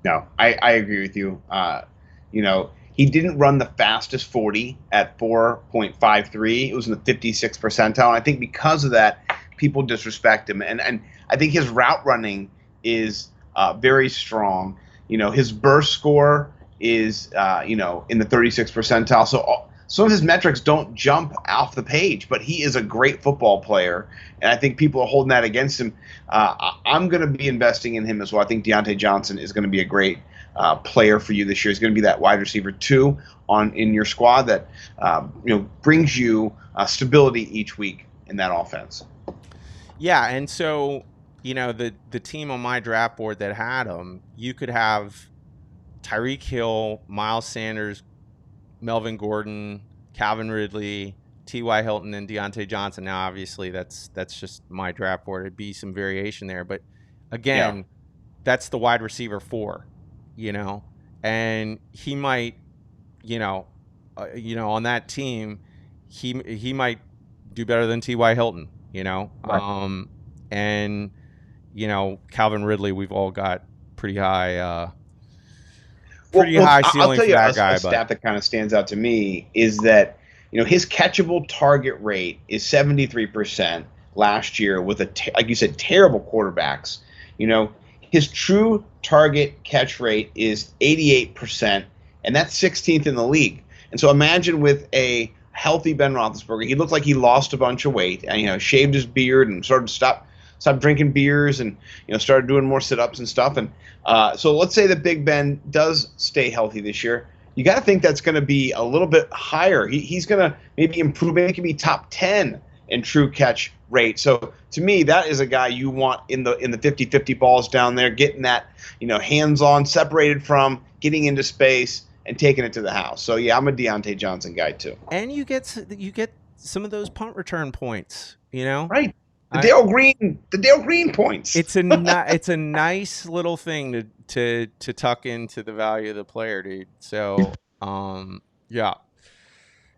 No, I agree with you. He didn't run the fastest 40 at 4.53. It was in the 56th percentile. And I think because of that, people disrespect him. And I think his route running is very strong. His burst score is, in the 36th percentile. So some of his metrics don't jump off the page, but he is a great football player. And I think people are holding that against him. I'm going to be investing in him as well. I think Deontay Johnson is going to be a great player for you this year. He's going to be that wide receiver 2 in your squad that brings you stability each week in that offense. Yeah, and so the team on my draft board that had him, you could have Tyreek Hill, Miles Sanders, Melvin Gordon, Calvin Ridley, T.Y. Hilton, and Deontay Johnson. Now, obviously, that's just my draft board. It'd be some variation there, but Yeah. again, that's the wide receiver 4, and he might, on that team, he might do better than T.Y. Hilton, Right. And Calvin Ridley, we've all got pretty high Well, pretty well, high I'll ceiling tell for you that a guy, but stat that kind of stands out to me is that his catchable target rate is 73% last year with like you said, terrible quarterbacks. You know, his true target catch rate is 88%, and that's 16th in the league. And so imagine with a healthy Ben Roethlisberger, he looked like he lost a bunch of weight and shaved his beard and sort of stopped drinking beers and started doing more sit-ups and stuff. And so let's say that Big Ben does stay healthy this year. You got to think that's going to be a little bit higher. He's going to maybe improve. Maybe he can be top 10 in true catch rate. So to me, that is a guy you want in the 50-50 balls down there, getting that hands-on, separated from, getting into space and taking it to the house. So yeah, I'm a Deontay Johnson guy too. and you get some of those punt return points. Right. I The Dale Green points. it's a nice little thing to tuck into the value of the player, dude. So yeah.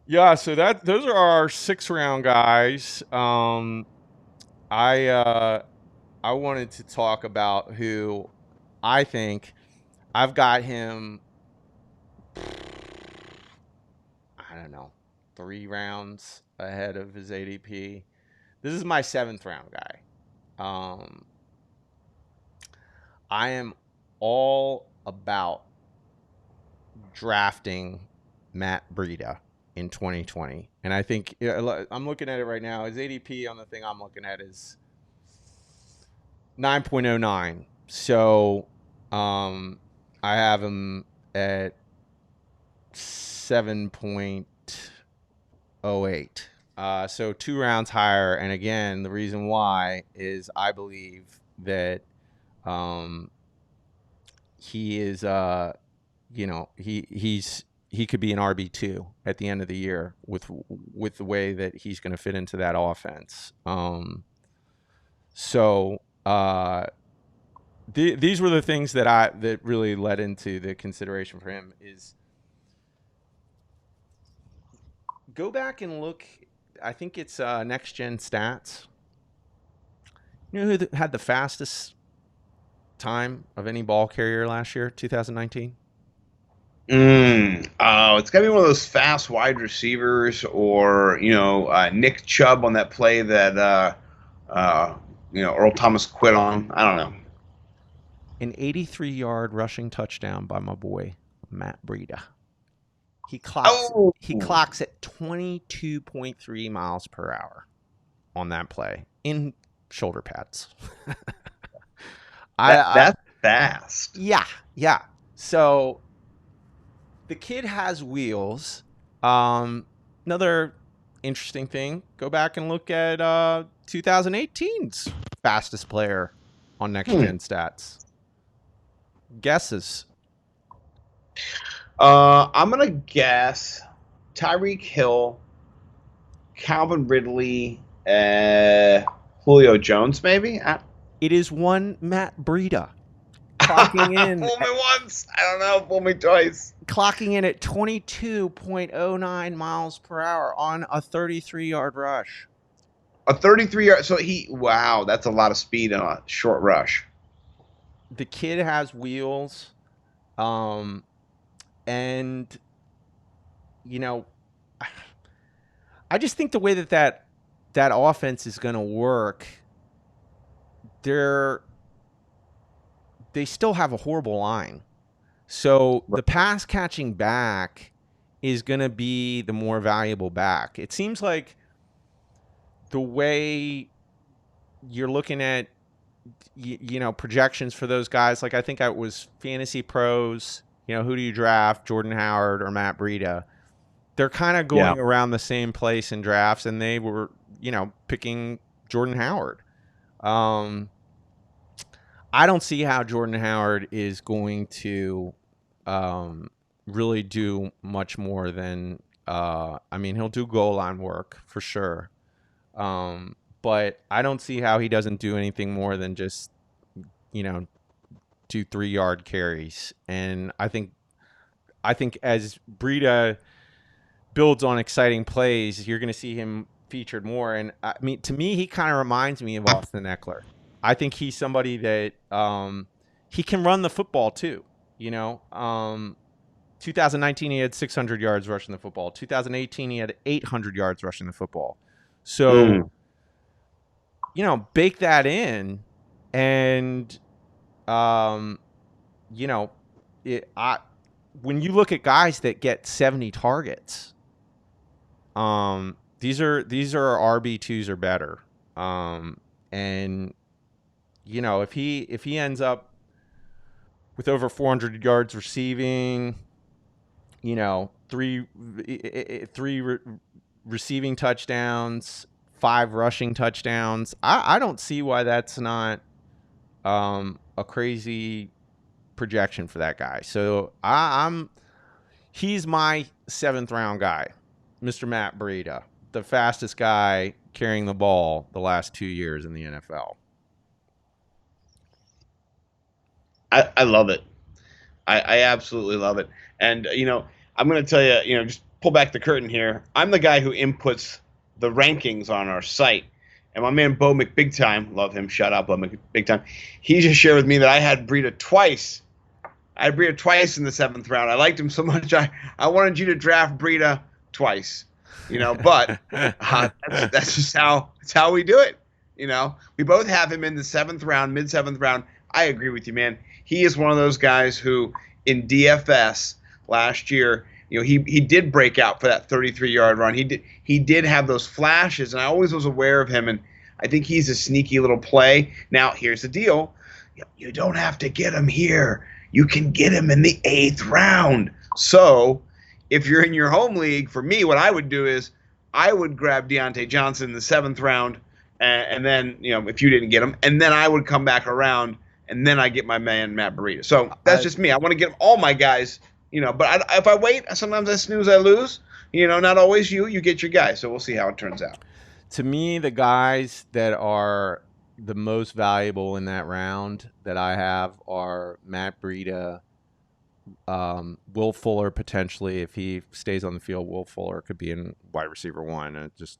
Yeah, so those are our 6th-round guys. I wanted to talk about who I think I've got him. I don't know, 3 rounds ahead of his ADP. This is my 7th-round guy. I am all about drafting Matt Breida in 2020. And I think I'm looking at it right now. His ADP on the thing I'm looking at is 9.09. So I have him at 7.08. So 2 rounds higher. And again, the reason why is I believe that he is he could be an RB2 at the end of the year with the way that he's going to fit into that offense. So these were the things that really led into the consideration for him. Is go back and look. I think it's Next Gen Stats. You know who had the fastest time of any ball carrier last year, 2019? Oh, it's got to be one of those fast wide receivers, or Nick Chubb on that play that Earl Thomas quit on. I don't know. An 83-yard rushing touchdown by my boy Matt Breida. He Oh, clocks at 22.3 miles per hour on that play in shoulder pads. that's fast. Yeah. So the kid has wheels. Another interesting thing, go back and look at 2018's fastest player on Next Gen Stats. Guesses. I'm gonna guess Tyreek Hill, Calvin Ridley, Julio Jones, maybe. It is one Matt Breida. Clocking in. Fool me once. I don't know. Fool me twice. Clocking in at 22.09 miles per hour on a 33-yard rush. A 33-yard. So wow, that's a lot of speed on a short rush. The kid has wheels. And, I just think the way that offense is going to work, they still have a horrible line. So the pass catching back is going to be the more valuable back. It seems like the way you're looking at, projections for those guys, like I think I was Fantasy Pros, who do you draft, Jordan Howard or Matt Breida? They're kind of going around the same place in drafts, and they were, picking Jordan Howard. I don't see how Jordan Howard is going to really do much more than, he'll do goal line work for sure. But I don't see how he doesn't do anything more than just, do 3-yard carries. And I think as Breida builds on exciting plays, you're going to see him featured more. And I mean, to me, he kind of reminds me of Austin Eckler. I think he's somebody that he can run the football too. You know, 2019 he had 600 yards rushing the football. 2018 he had 800 yards rushing the football. So Mm. bake that in, and um, you know, when you look at guys that get 70 targets, these are RB2s or better. And if he ends up with over 400 yards receiving, three receiving touchdowns, 5 rushing touchdowns, I don't see why that's not a crazy projection for that guy. So he's my 7th round guy, Mr. Matt Breida, the fastest guy carrying the ball the last 2 years in the NFL. I love it. I absolutely love it. And I'm going to tell you, just pull back the curtain here. I'm the guy who inputs the rankings on our site, and my man Bo McBigtime, love him. Shout out Bo McBigtime. He just shared with me that I had Breida twice. I had Breida twice in the 7th round. I liked him so much. I wanted you to draft Breida twice. But that's just how we do it. We both have him in the 7th round, mid 7th round. I agree with you, man. He is one of those guys who, in DFS last year, he did break out for that 33-yard run. He did have those flashes, and I always was aware of him. And I think he's a sneaky little play. Now, here's the deal: you don't have to get him here. You can get him in the 8th round. So, if you're in your home league, for me, what I would do is I would grab Deontay Johnson in the 7th round, and then if you didn't get him, and then I would come back around, and then I get my man Matt Breida. So that's just me. I want to get all my guys, but if I wait, sometimes I snooze, I lose. Not always you. You get your guy. So we'll see how it turns out. To me, the guys that are the most valuable in that round that I have are Matt Breida, Will Fuller potentially if he stays on the field. Will Fuller could be in wide receiver 1. Just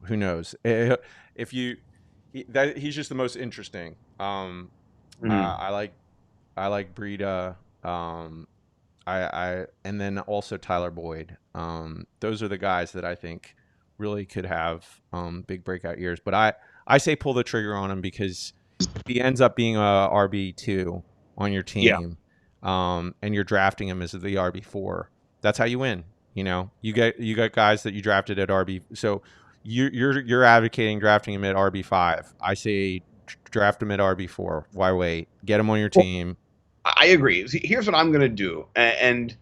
who knows if he's just the most interesting. I like Breida. And then also Tyler Boyd. Those are the guys that I think really could have big breakout years. But I say pull the trigger on him, because if he ends up being a RB2 on your Yeah. team, and you're drafting him as the RB4, that's how you win. You got guys that you drafted at RB. So you're advocating drafting him at RB5. I say draft him at RB4. Why wait? Get him on your team. I agree. See, here's what I'm going to do. And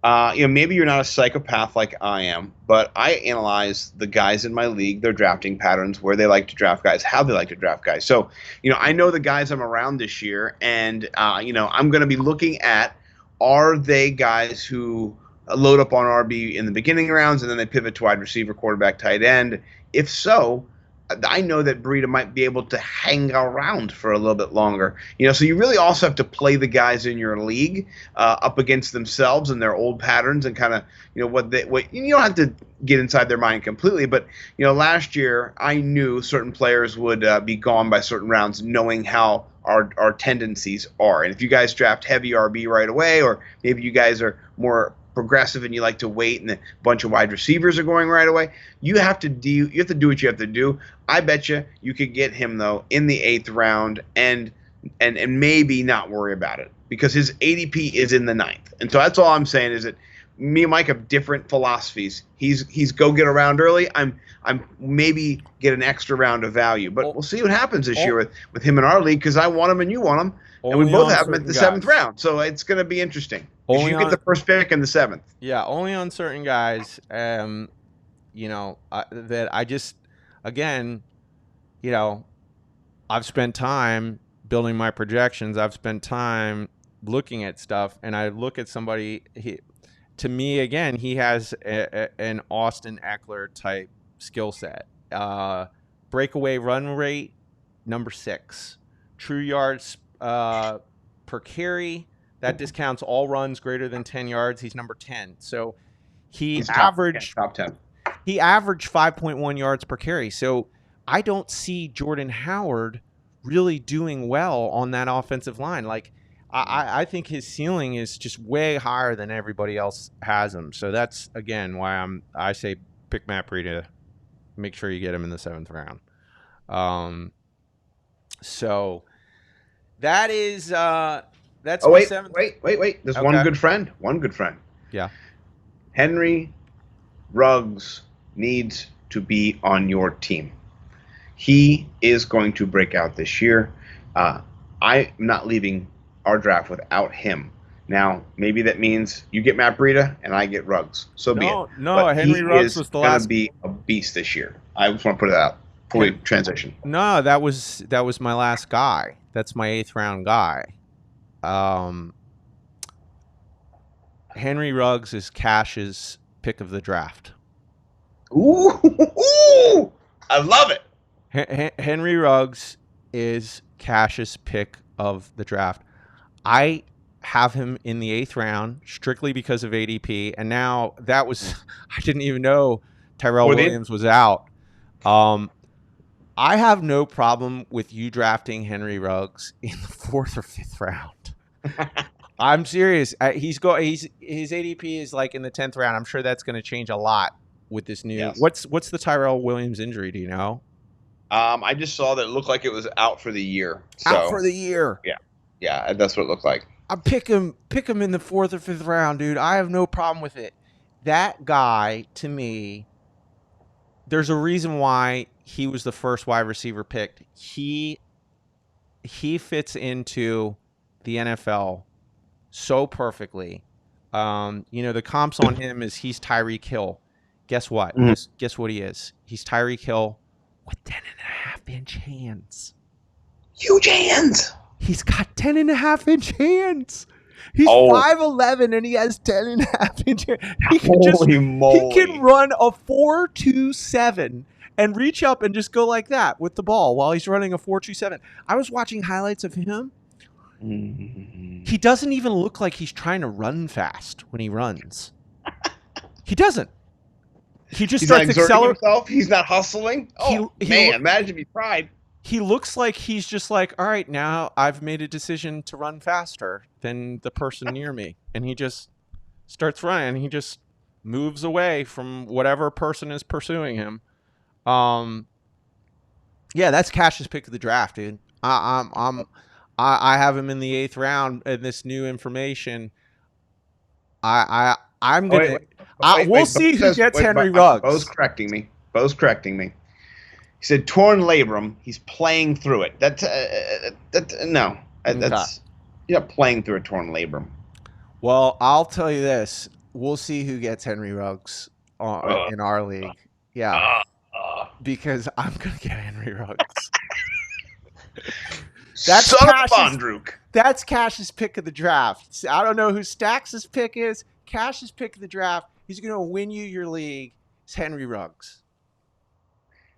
maybe you're not a psychopath like I am, but I analyze the guys in my league, their drafting patterns, where they like to draft guys, how they like to draft guys. So, I know the guys I'm around this year, and, I'm going to be looking at, are they guys who load up on RB in the beginning rounds and then they pivot to wide receiver, quarterback, tight end? If so, I know that Breida might be able to hang around for a little bit longer. So you really also have to play the guys in your league up against themselves and their old patterns, and kind of what you don't have to get inside their mind completely. But last year I knew certain players would be gone by certain rounds, knowing how our tendencies are. And if you guys draft heavy RB right away, or maybe you guys are more progressive and you like to wait and a bunch of wide receivers are going right away, you have to do what you have to do. I bet you could get him though in the 8th round, and maybe not worry about it, because his ADP is in the 9th. And so that's all I'm saying, is that me and Mike have different philosophies. He's go get around early. I'm maybe get an extra round of value, but we'll see what happens this year with him in our league, because I want him and you want him, and we both have him at the 7th round. So it's going to be interesting. You get the first pick in the 7th. Yeah, only on certain guys. That I just, again, I've spent time building my projections. I've spent time looking at stuff, and I look at somebody. To me, again, he has an Austin Eckler type skill set. Breakaway run rate, number 6. True yards per carry. That discounts all runs greater than 10 yards. He's number 10. So he's averaged top 10. He averaged 5.1 yards per carry. So I don't see Jordan Howard really doing well on that offensive line. Like, I think his ceiling is just way higher than everybody else has him. So that's, again, why I say pick Matt Breida. Make sure you get him in the 7th round. So that is that's Oh, my wait, 7th. wait. There's one Okay. good friend. One good friend. Yeah. Henry Ruggs needs to be on your team. He is going to break out this year. I'm not leaving our draft without him. Now, maybe that means you get Matt Breida and I get Ruggs. So be it. No. But he Henry Ruggs is was the going to last. be a beast this year. I just want to put it out before we transition. No, that was my last guy. That's my 8th round guy. Henry Ruggs is Cash's pick of the draft. Ooh, I love it. Henry Ruggs is Cash's pick of the draft. I have him in the 8th round strictly because of ADP, and now I didn't even know Tyrell Williams was out. I have no problem with you drafting Henry Ruggs in the 4th or 5th round. I'm serious. His ADP is like in the 10th round. I'm sure that's going to change a lot with this new. Yes. What's the Tyrell Williams injury? Do you know? I just saw that it looked like it was out for the year. So, Out for the year. Yeah, that's what it looked like. I pick him in the 4th or 5th round, dude. I have no problem with it. That guy, to me, there's a reason why he was the first wide receiver picked. He fits into the NFL so perfectly. The comps on him is he's Tyreek Hill. Guess what? Guess what he is? He's Tyreek Hill with 10.5-inch hands. Huge hands. He's got 10.5-inch hands. He's 5'11" and he has 10.5-inch hands. Holy moly. He can run a 4.27 and reach up and just go like that with the ball while he's running a 4.27. I was watching highlights of him. He doesn't even look like he's trying to run fast when he runs. He doesn't. He just starts accelerating himself. He's not hustling. Imagine if he tried. He looks like he's just like, all right, now I've made a decision to run faster than the person near me. And he just starts running. He just moves away from whatever person is pursuing him. Yeah, that's Cash's pick of the draft, dude. I have him in the 8th round, and this new information. I'm gonna. We'll see who gets Henry Ruggs. Bo's correcting me. He said torn labrum. He's playing through it. That's you're not playing through a torn labrum. Well, I'll tell you this. We'll see who gets Henry Ruggs in our league. Yeah, because I'm gonna get Henry Ruggs. That's Cash's pick of the draft. I don't know who Stax's pick is. Cash's pick of the draft. He's going to win you your league. It's Henry Ruggs.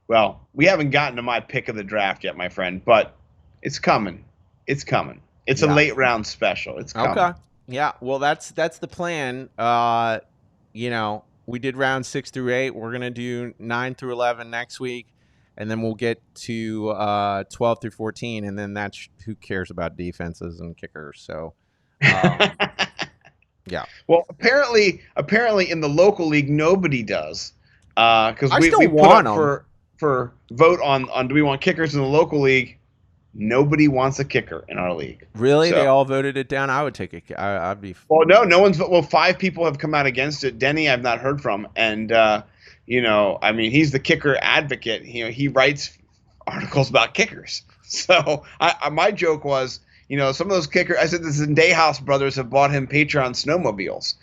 Well, we haven't gotten to my pick of the draft yet, my friend, but it's coming. It's a late round special. It's coming. Okay. Yeah. Well, that's the plan. We did round 6 through 8. We're going to do 9 through 11 next week. And then we'll get to 12 through 14, and then that's who cares about defenses and kickers. So, yeah. Well, apparently, in the local league, nobody does. Because we put up for vote on do we want kickers in the local league? Nobody wants a kicker in our league. Really? So, they all voted it down? I would take it. I'd be. Well, no one's. Well, 5 people have come out against it. Denny, I've not heard from, and. He's the kicker advocate. He writes articles about kickers. So my joke was, some of those kickers. I said the Zendejas brothers have bought him Patreon snowmobiles.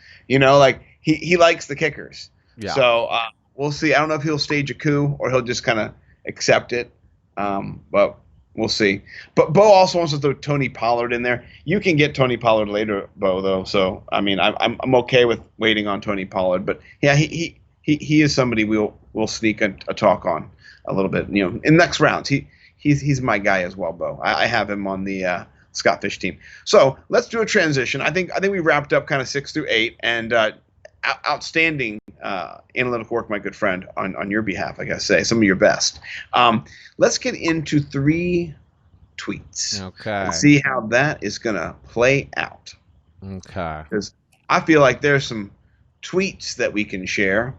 He likes the kickers. Yeah. So we'll see. I don't know if he'll stage a coup or he'll just kind of accept it. But we'll see. But Bo also wants to throw Tony Pollard in there. You can get Tony Pollard later, Bo, though. So I'm okay with waiting on Tony Pollard. But yeah, he is somebody we'll sneak a talk on a little bit. In next rounds, he's my guy as well, Bo. I have him on the Scott Fish team. So let's do a transition. I think we wrapped up kind of 6 through 8, and outstanding analytical work, my good friend, on your behalf. I gotta say, some of your best. Let's get into 3 tweets and Okay. see how that is gonna play out. Okay. Because I feel like there's some tweets that we can share.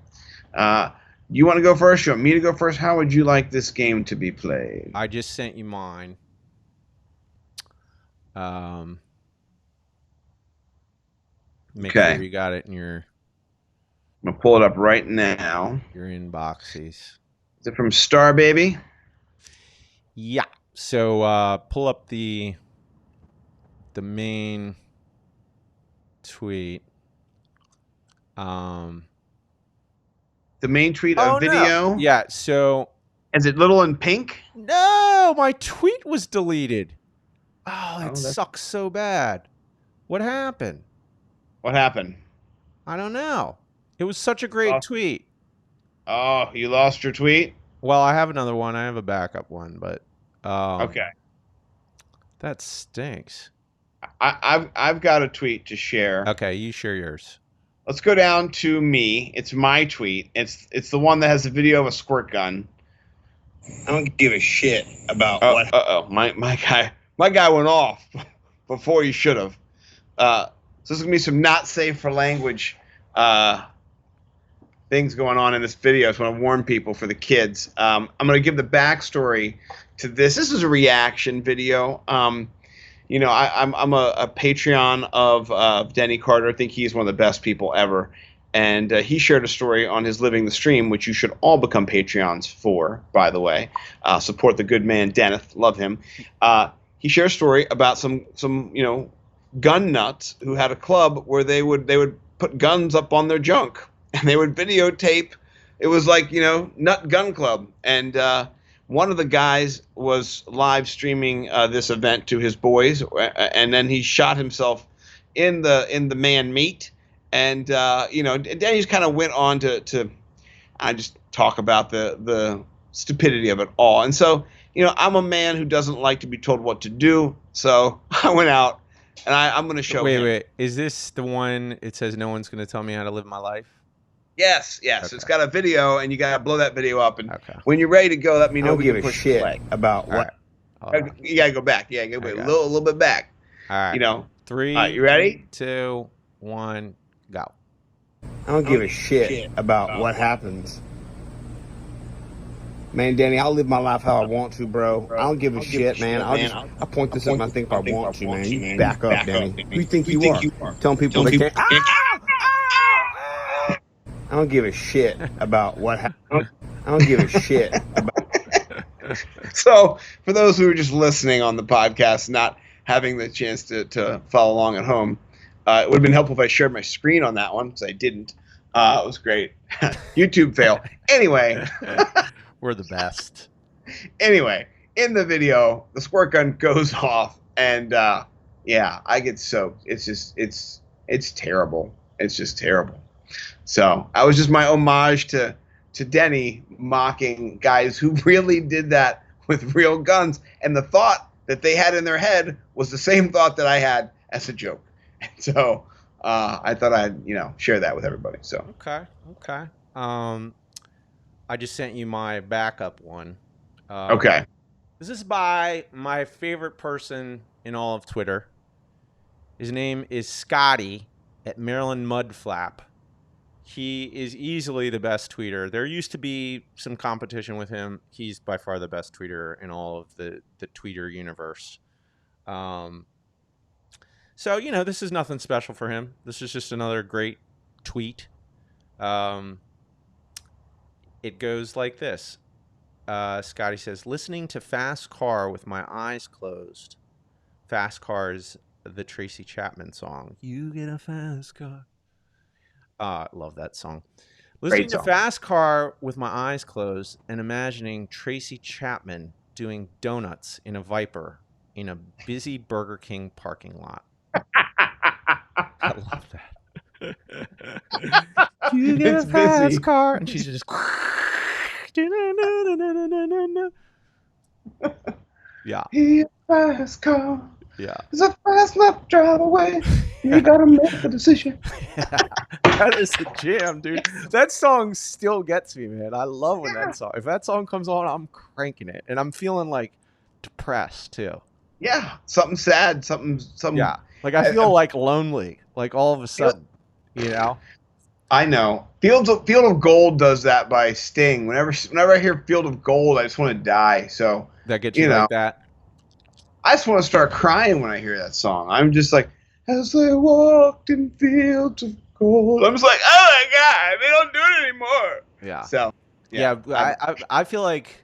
You want to go first? You want me to go first? How would you like this game to be played? I just sent you mine. Make Okay. sure you got it in your I'm gonna pull it up right now. inboxes. Is it from Star Baby? Yeah. So pull up the main tweet. The main tweet Oh of video? no. Yeah. So Is it little in pink? no, my tweet was deleted. Oh, Oh, it that's- sucks so bad. What happened? What happened? I don't know. It was such a great tweet. Oh, you lost your tweet? Well, I have another one. I have a backup one, but Okay. that stinks. I've got a tweet to share. Okay, you share yours. Let's go down to me. It's my tweet. It's the one that has the video of a squirt gun. I don't give a shit about what. My guy went off before he should have. So there's gonna be some not safe for language things going on in this video. I just want to warn people for the kids. I'm gonna give the backstory to this. This is a reaction video. You know, I'm a Patreon of Denny Carter. I think he's one of the best people ever. And he shared a story on his Living the Stream, which you should all become Patreons for, by the way. Support the good man, Dennis. Love him. He shared a story about some gun nuts who had a club where they would put guns up on their junk. And they would videotape. It was like, Nut Gun Club. And one of the guys was live streaming this event to his boys. And then he shot himself in the man meat. And Danny just kind of went on to I just talk about the stupidity of it all. And so, I'm a man who doesn't like to be told what to do. So I went out and I'm going to show him. Wait. Is this the one it says no one's going to tell me how to live my life? Yes. Okay. It's got a video, and you got to blow that video up. And Okay. when you're ready to go, let me know. I don't We give can a push shit play. about what. Right. You got to go back. Yeah, go Okay. a little bit back. All right. 3. All right, you ready? 2, 1, go. I don't give a shit about what happens. Man, Danny, I'll live my life how I want to, bro. I don't give a shit, man. I'll point this at my thing if I want to, man. You back up, Danny. Who you think you are? Telling people they can't. I don't give a shit about what happens. I don't give a shit about. So, for those who are just listening on the podcast, not having the chance to follow along at home, it would have been helpful if I shared my screen on that one, because I didn't. It was great. YouTube fail. Anyway. We're the best. Anyway, in the video, the squirt gun goes off, and I get soaked. It's terrible. It's just terrible. So I was just my homage to Denny mocking guys who really did that with real guns, and the thought that they had in their head was the same thought that I had as a joke. And so I thought I'd share that with everybody. So Okay. I just sent you my backup one. Okay. This is by my favorite person in all of Twitter. His name is Scotty at Maryland Mudflap. He is easily the best tweeter. There used to be some competition with him. He's by far the best tweeter in all of the tweeter universe. So, this is nothing special for him. This is just another great tweet. It goes like this. Scotty says, listening to Fast Car with my eyes closed. Fast Car is the Tracy Chapman song. You get a fast car. I love that song. Listening to Fast Car with my eyes closed and imagining Tracy Chapman doing donuts in a Viper in a busy Burger King parking lot. I love that. You get a fast car. And she's just... Yeah. He fast car. Yeah. It's a fast enough drive away. You gotta make the decision. That is a jam, dude. That song still gets me, man. I love when that song. If that song comes on, I'm cranking it, and I'm feeling like depressed too. Yeah, something sad, something. Yeah, like I feel like lonely, like all of a sudden, you know. I know. Field of Gold does that by Sting. Whenever I hear Field of Gold, I just want to die. So That gets you you know, like that. I just want to start crying when I hear that song. I'm just like, as I walked in fields of gold. I'm just like, oh my god, they don't do it anymore. Yeah. So Yeah, I feel like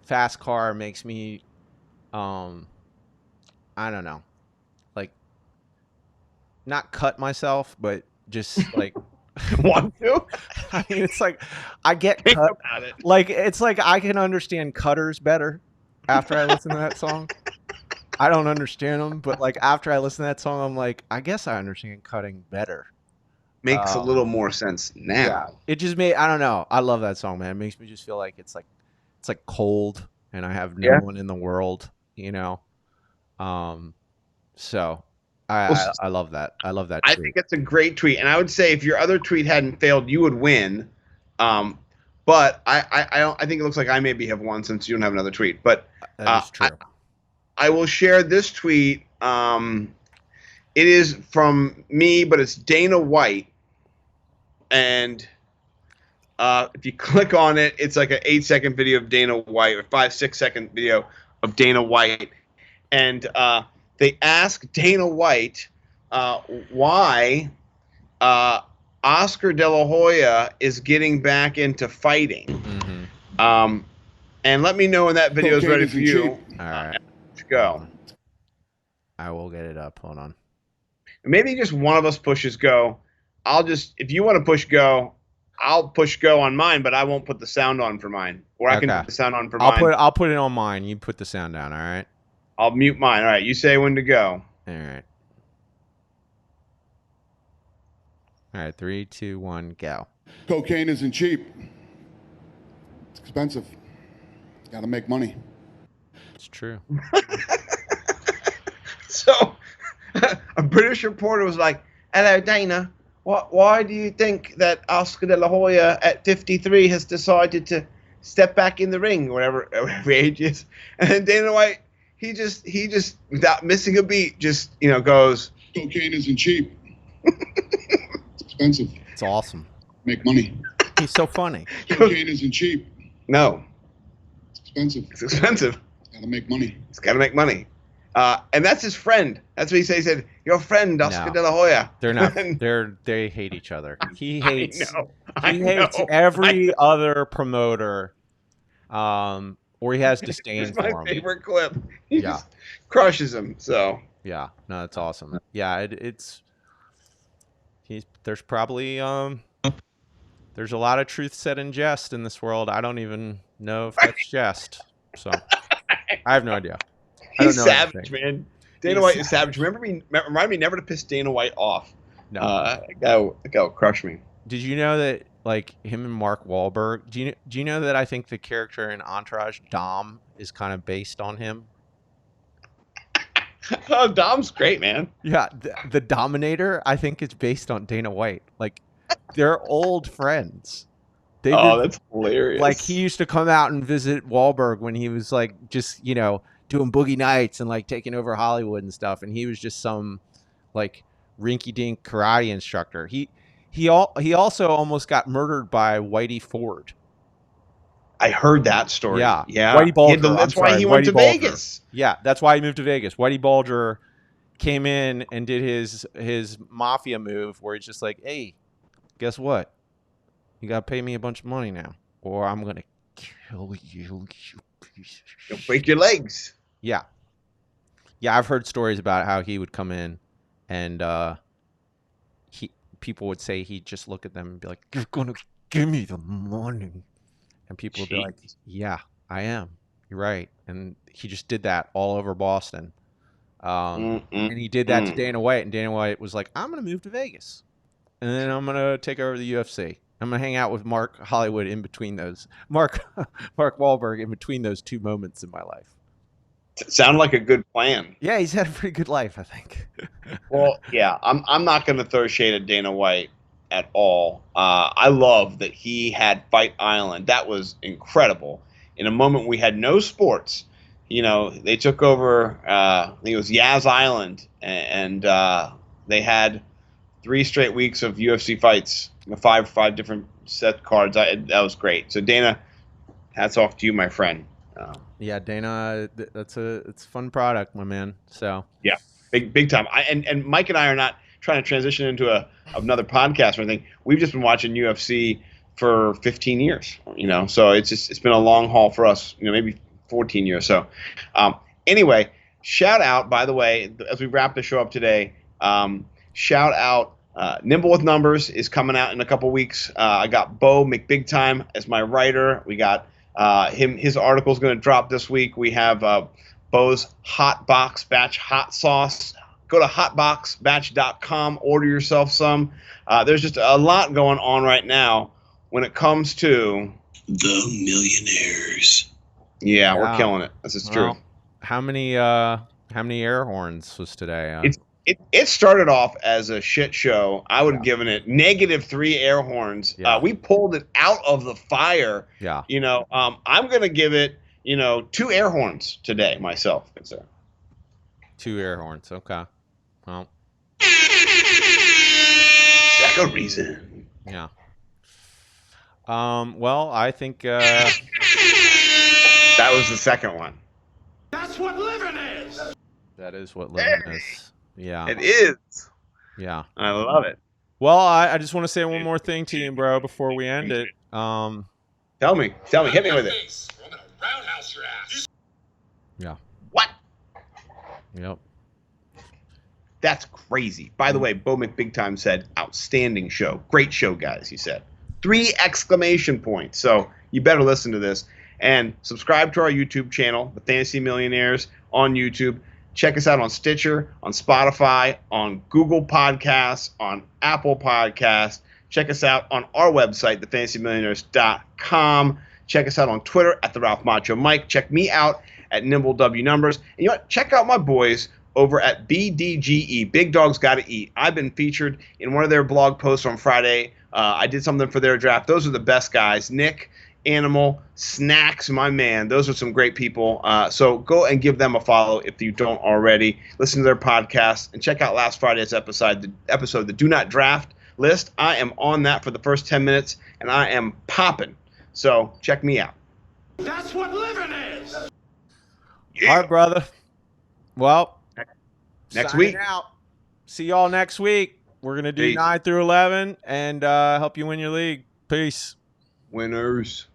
Fast Car makes me, I don't know, like not cut myself, but just like want to I mean, it's like I get think cut. about it. Like it's like I can understand cutters better after I listen to that song. I don't understand them, but like after I listen to that song, I'm like, I guess I understand cutting better. Makes a little more sense Yeah, now. it just made. I don't know. I love that song, man. It makes me just feel like it's like cold, and I have no Yeah. one in the world, you know. So Well, I love that. I love that I tweet. think it's a great tweet, and I would say if your other tweet hadn't failed, you would win. But I think it looks like I maybe have won since you don't have another tweet. But That is true. I will share this tweet. It is from me, but it's Dana White, and if you click on it, it's like an 8-second video of Dana White, or 5-6 second video of Dana White, and they ask Dana White why Oscar De La Hoya is getting back into fighting. Mm-hmm. And let me know when that video is ready for you. All right, let's go. I will get it up. Hold on. Maybe just one of us pushes go. If you want to push go, I'll push go on mine, but I won't put the sound on for mine. Or I can put the sound on for mine. I'll put it on mine. You put the sound down, all right? I'll mute mine. All right, you say when to go. All right. All right, 3, 2, 1, go. Cocaine isn't cheap. It's expensive. Got to make money. It's true. So a British reporter was like, hello, Dana. Why do you think that Oscar De La Hoya at 53 has decided to step back in the ring, or whatever age is? And then Dana White, he just without missing a beat, just goes, cocaine isn't cheap. It's expensive. It's awesome. Make money. He's so funny. Cocaine isn't cheap. No. It's expensive. It's expensive. Got to make money. It's got to make money. And that's his friend. That's what he said. He said, your friend, Oscar De La Hoya. They're not. They hate each other. He hates. I He hates know. every other promoter, or he has disdain It's for my him. favorite clip. He just crushes him. So yeah, no, that's awesome. Yeah, there's probably there's a lot of truth said in jest in this world. I don't even know if that's jest. So I have no idea. He's savage, man. Dana White is savage. Remind me never to piss Dana White off. No, that guy will crush me. Did you know that, like, him and Mark Wahlberg? Do you know that I think the character in Entourage, Dom, is kind of based on him? Oh, Dom's great, man. Yeah, the Dominator, I think, is based on Dana White. Like, they're old friends. That's hilarious. Like, he used to come out and visit Wahlberg when he was like just doing Boogie Nights and like taking over Hollywood and stuff, and he was just some like rinky-dink karate instructor. He also almost got murdered by Whitey Ford. I heard that story. Yeah. Whitey Bulger. That's why he went to Vegas. Yeah, that's why he moved to Vegas. Whitey Bulger came in and did his mafia move where he's just like, hey, guess what? You gotta pay me a bunch of money now, or I'm gonna kill you. You'll break your legs. Yeah. Yeah, I've heard stories about how he would come in and people would say he'd just look at them and be like, you're gonna give me the money. And people would be like, yeah, I am. You're right. And he just did that all over Boston. And he did that to Dana White, and Dana White was like, I'm gonna move to Vegas. And then I'm gonna take over the UFC. I'm gonna hang out with Mark Hollywood in between those. Mark Wahlberg in between those two moments in my life. Sound like a good plan. Yeah, he's had a pretty good life, I think. Well, yeah, I'm not going to throw shade at Dana White. at all. I love that he had Fight Island. That was incredible. In a moment we had no sports, they took over. I think it was Yaz Island, and they had 3 straight weeks of UFC fights, five different set cards. That was great. So Dana, hats off to you, my friend. Yeah, Dana, it's a fun product, my man. So yeah, big time. And Mike and I are not trying to transition into another podcast or anything. We've just been watching UFC for 15 years, so it's been a long haul for us, maybe 14 years. So anyway, shout out, by the way, as we wrap the show up today, shout out, Nimble with Numbers is coming out in a couple weeks. I got Bo McBigtime as my writer. We got his article is going to drop this week. We have Bo's Hot Box Batch Hot Sauce. Go to hotboxbatch.com, order yourself some. There's just a lot going on right now when it comes to the Millionaires. Yeah, we're killing it. This is true. How many air horns was today? It started off as a shit show. I would have given it -3 air horns. Yeah. We pulled it out of the fire. Yeah. I'm going to give it, 2 air horns today myself. 2 air horns. Okay. Well. Second reason. Yeah. Well, I think that was the second one. That's what living is. That is what living is. Yeah. It is. Yeah. I love it. Well, I just want to say one more thing to you, bro, before we end it. Tell me, hit me with it. I'm gonna roundhouse your ass. Yeah. What? Yep. That's crazy. By the way, Bo McBigtime said, outstanding show. Great show, guys, he said. 3 exclamation points. So you better listen to this. And subscribe to our YouTube channel, The Fantasy Millionaires, on YouTube. Check us out on Stitcher, on Spotify, on Google Podcasts, on Apple Podcasts. Check us out on our website, thefantasymillionaires.com. Check us out on Twitter at the Ralph Macho Mike. Check me out at Nimble W Numbers. And you know what? Check out my boys over at BDGE, Big Dogs Gotta Eat. I've been featured in one of their blog posts on Friday. I did something for their draft. Those are the best guys. Nick, Animal, Snacks, my man. Those are some great people. So go and give them a follow if you don't already. Listen to their podcast and check out last Friday's episode, the Do Not Draft list. I am on that for the first 10 minutes, and I am popping. So check me out. That's what living is. Yeah. All right, brother. Well, Next signing week. out. See y'all next week. We're going to do Peace. 9 through 11 and help you win your league. Peace. Winners.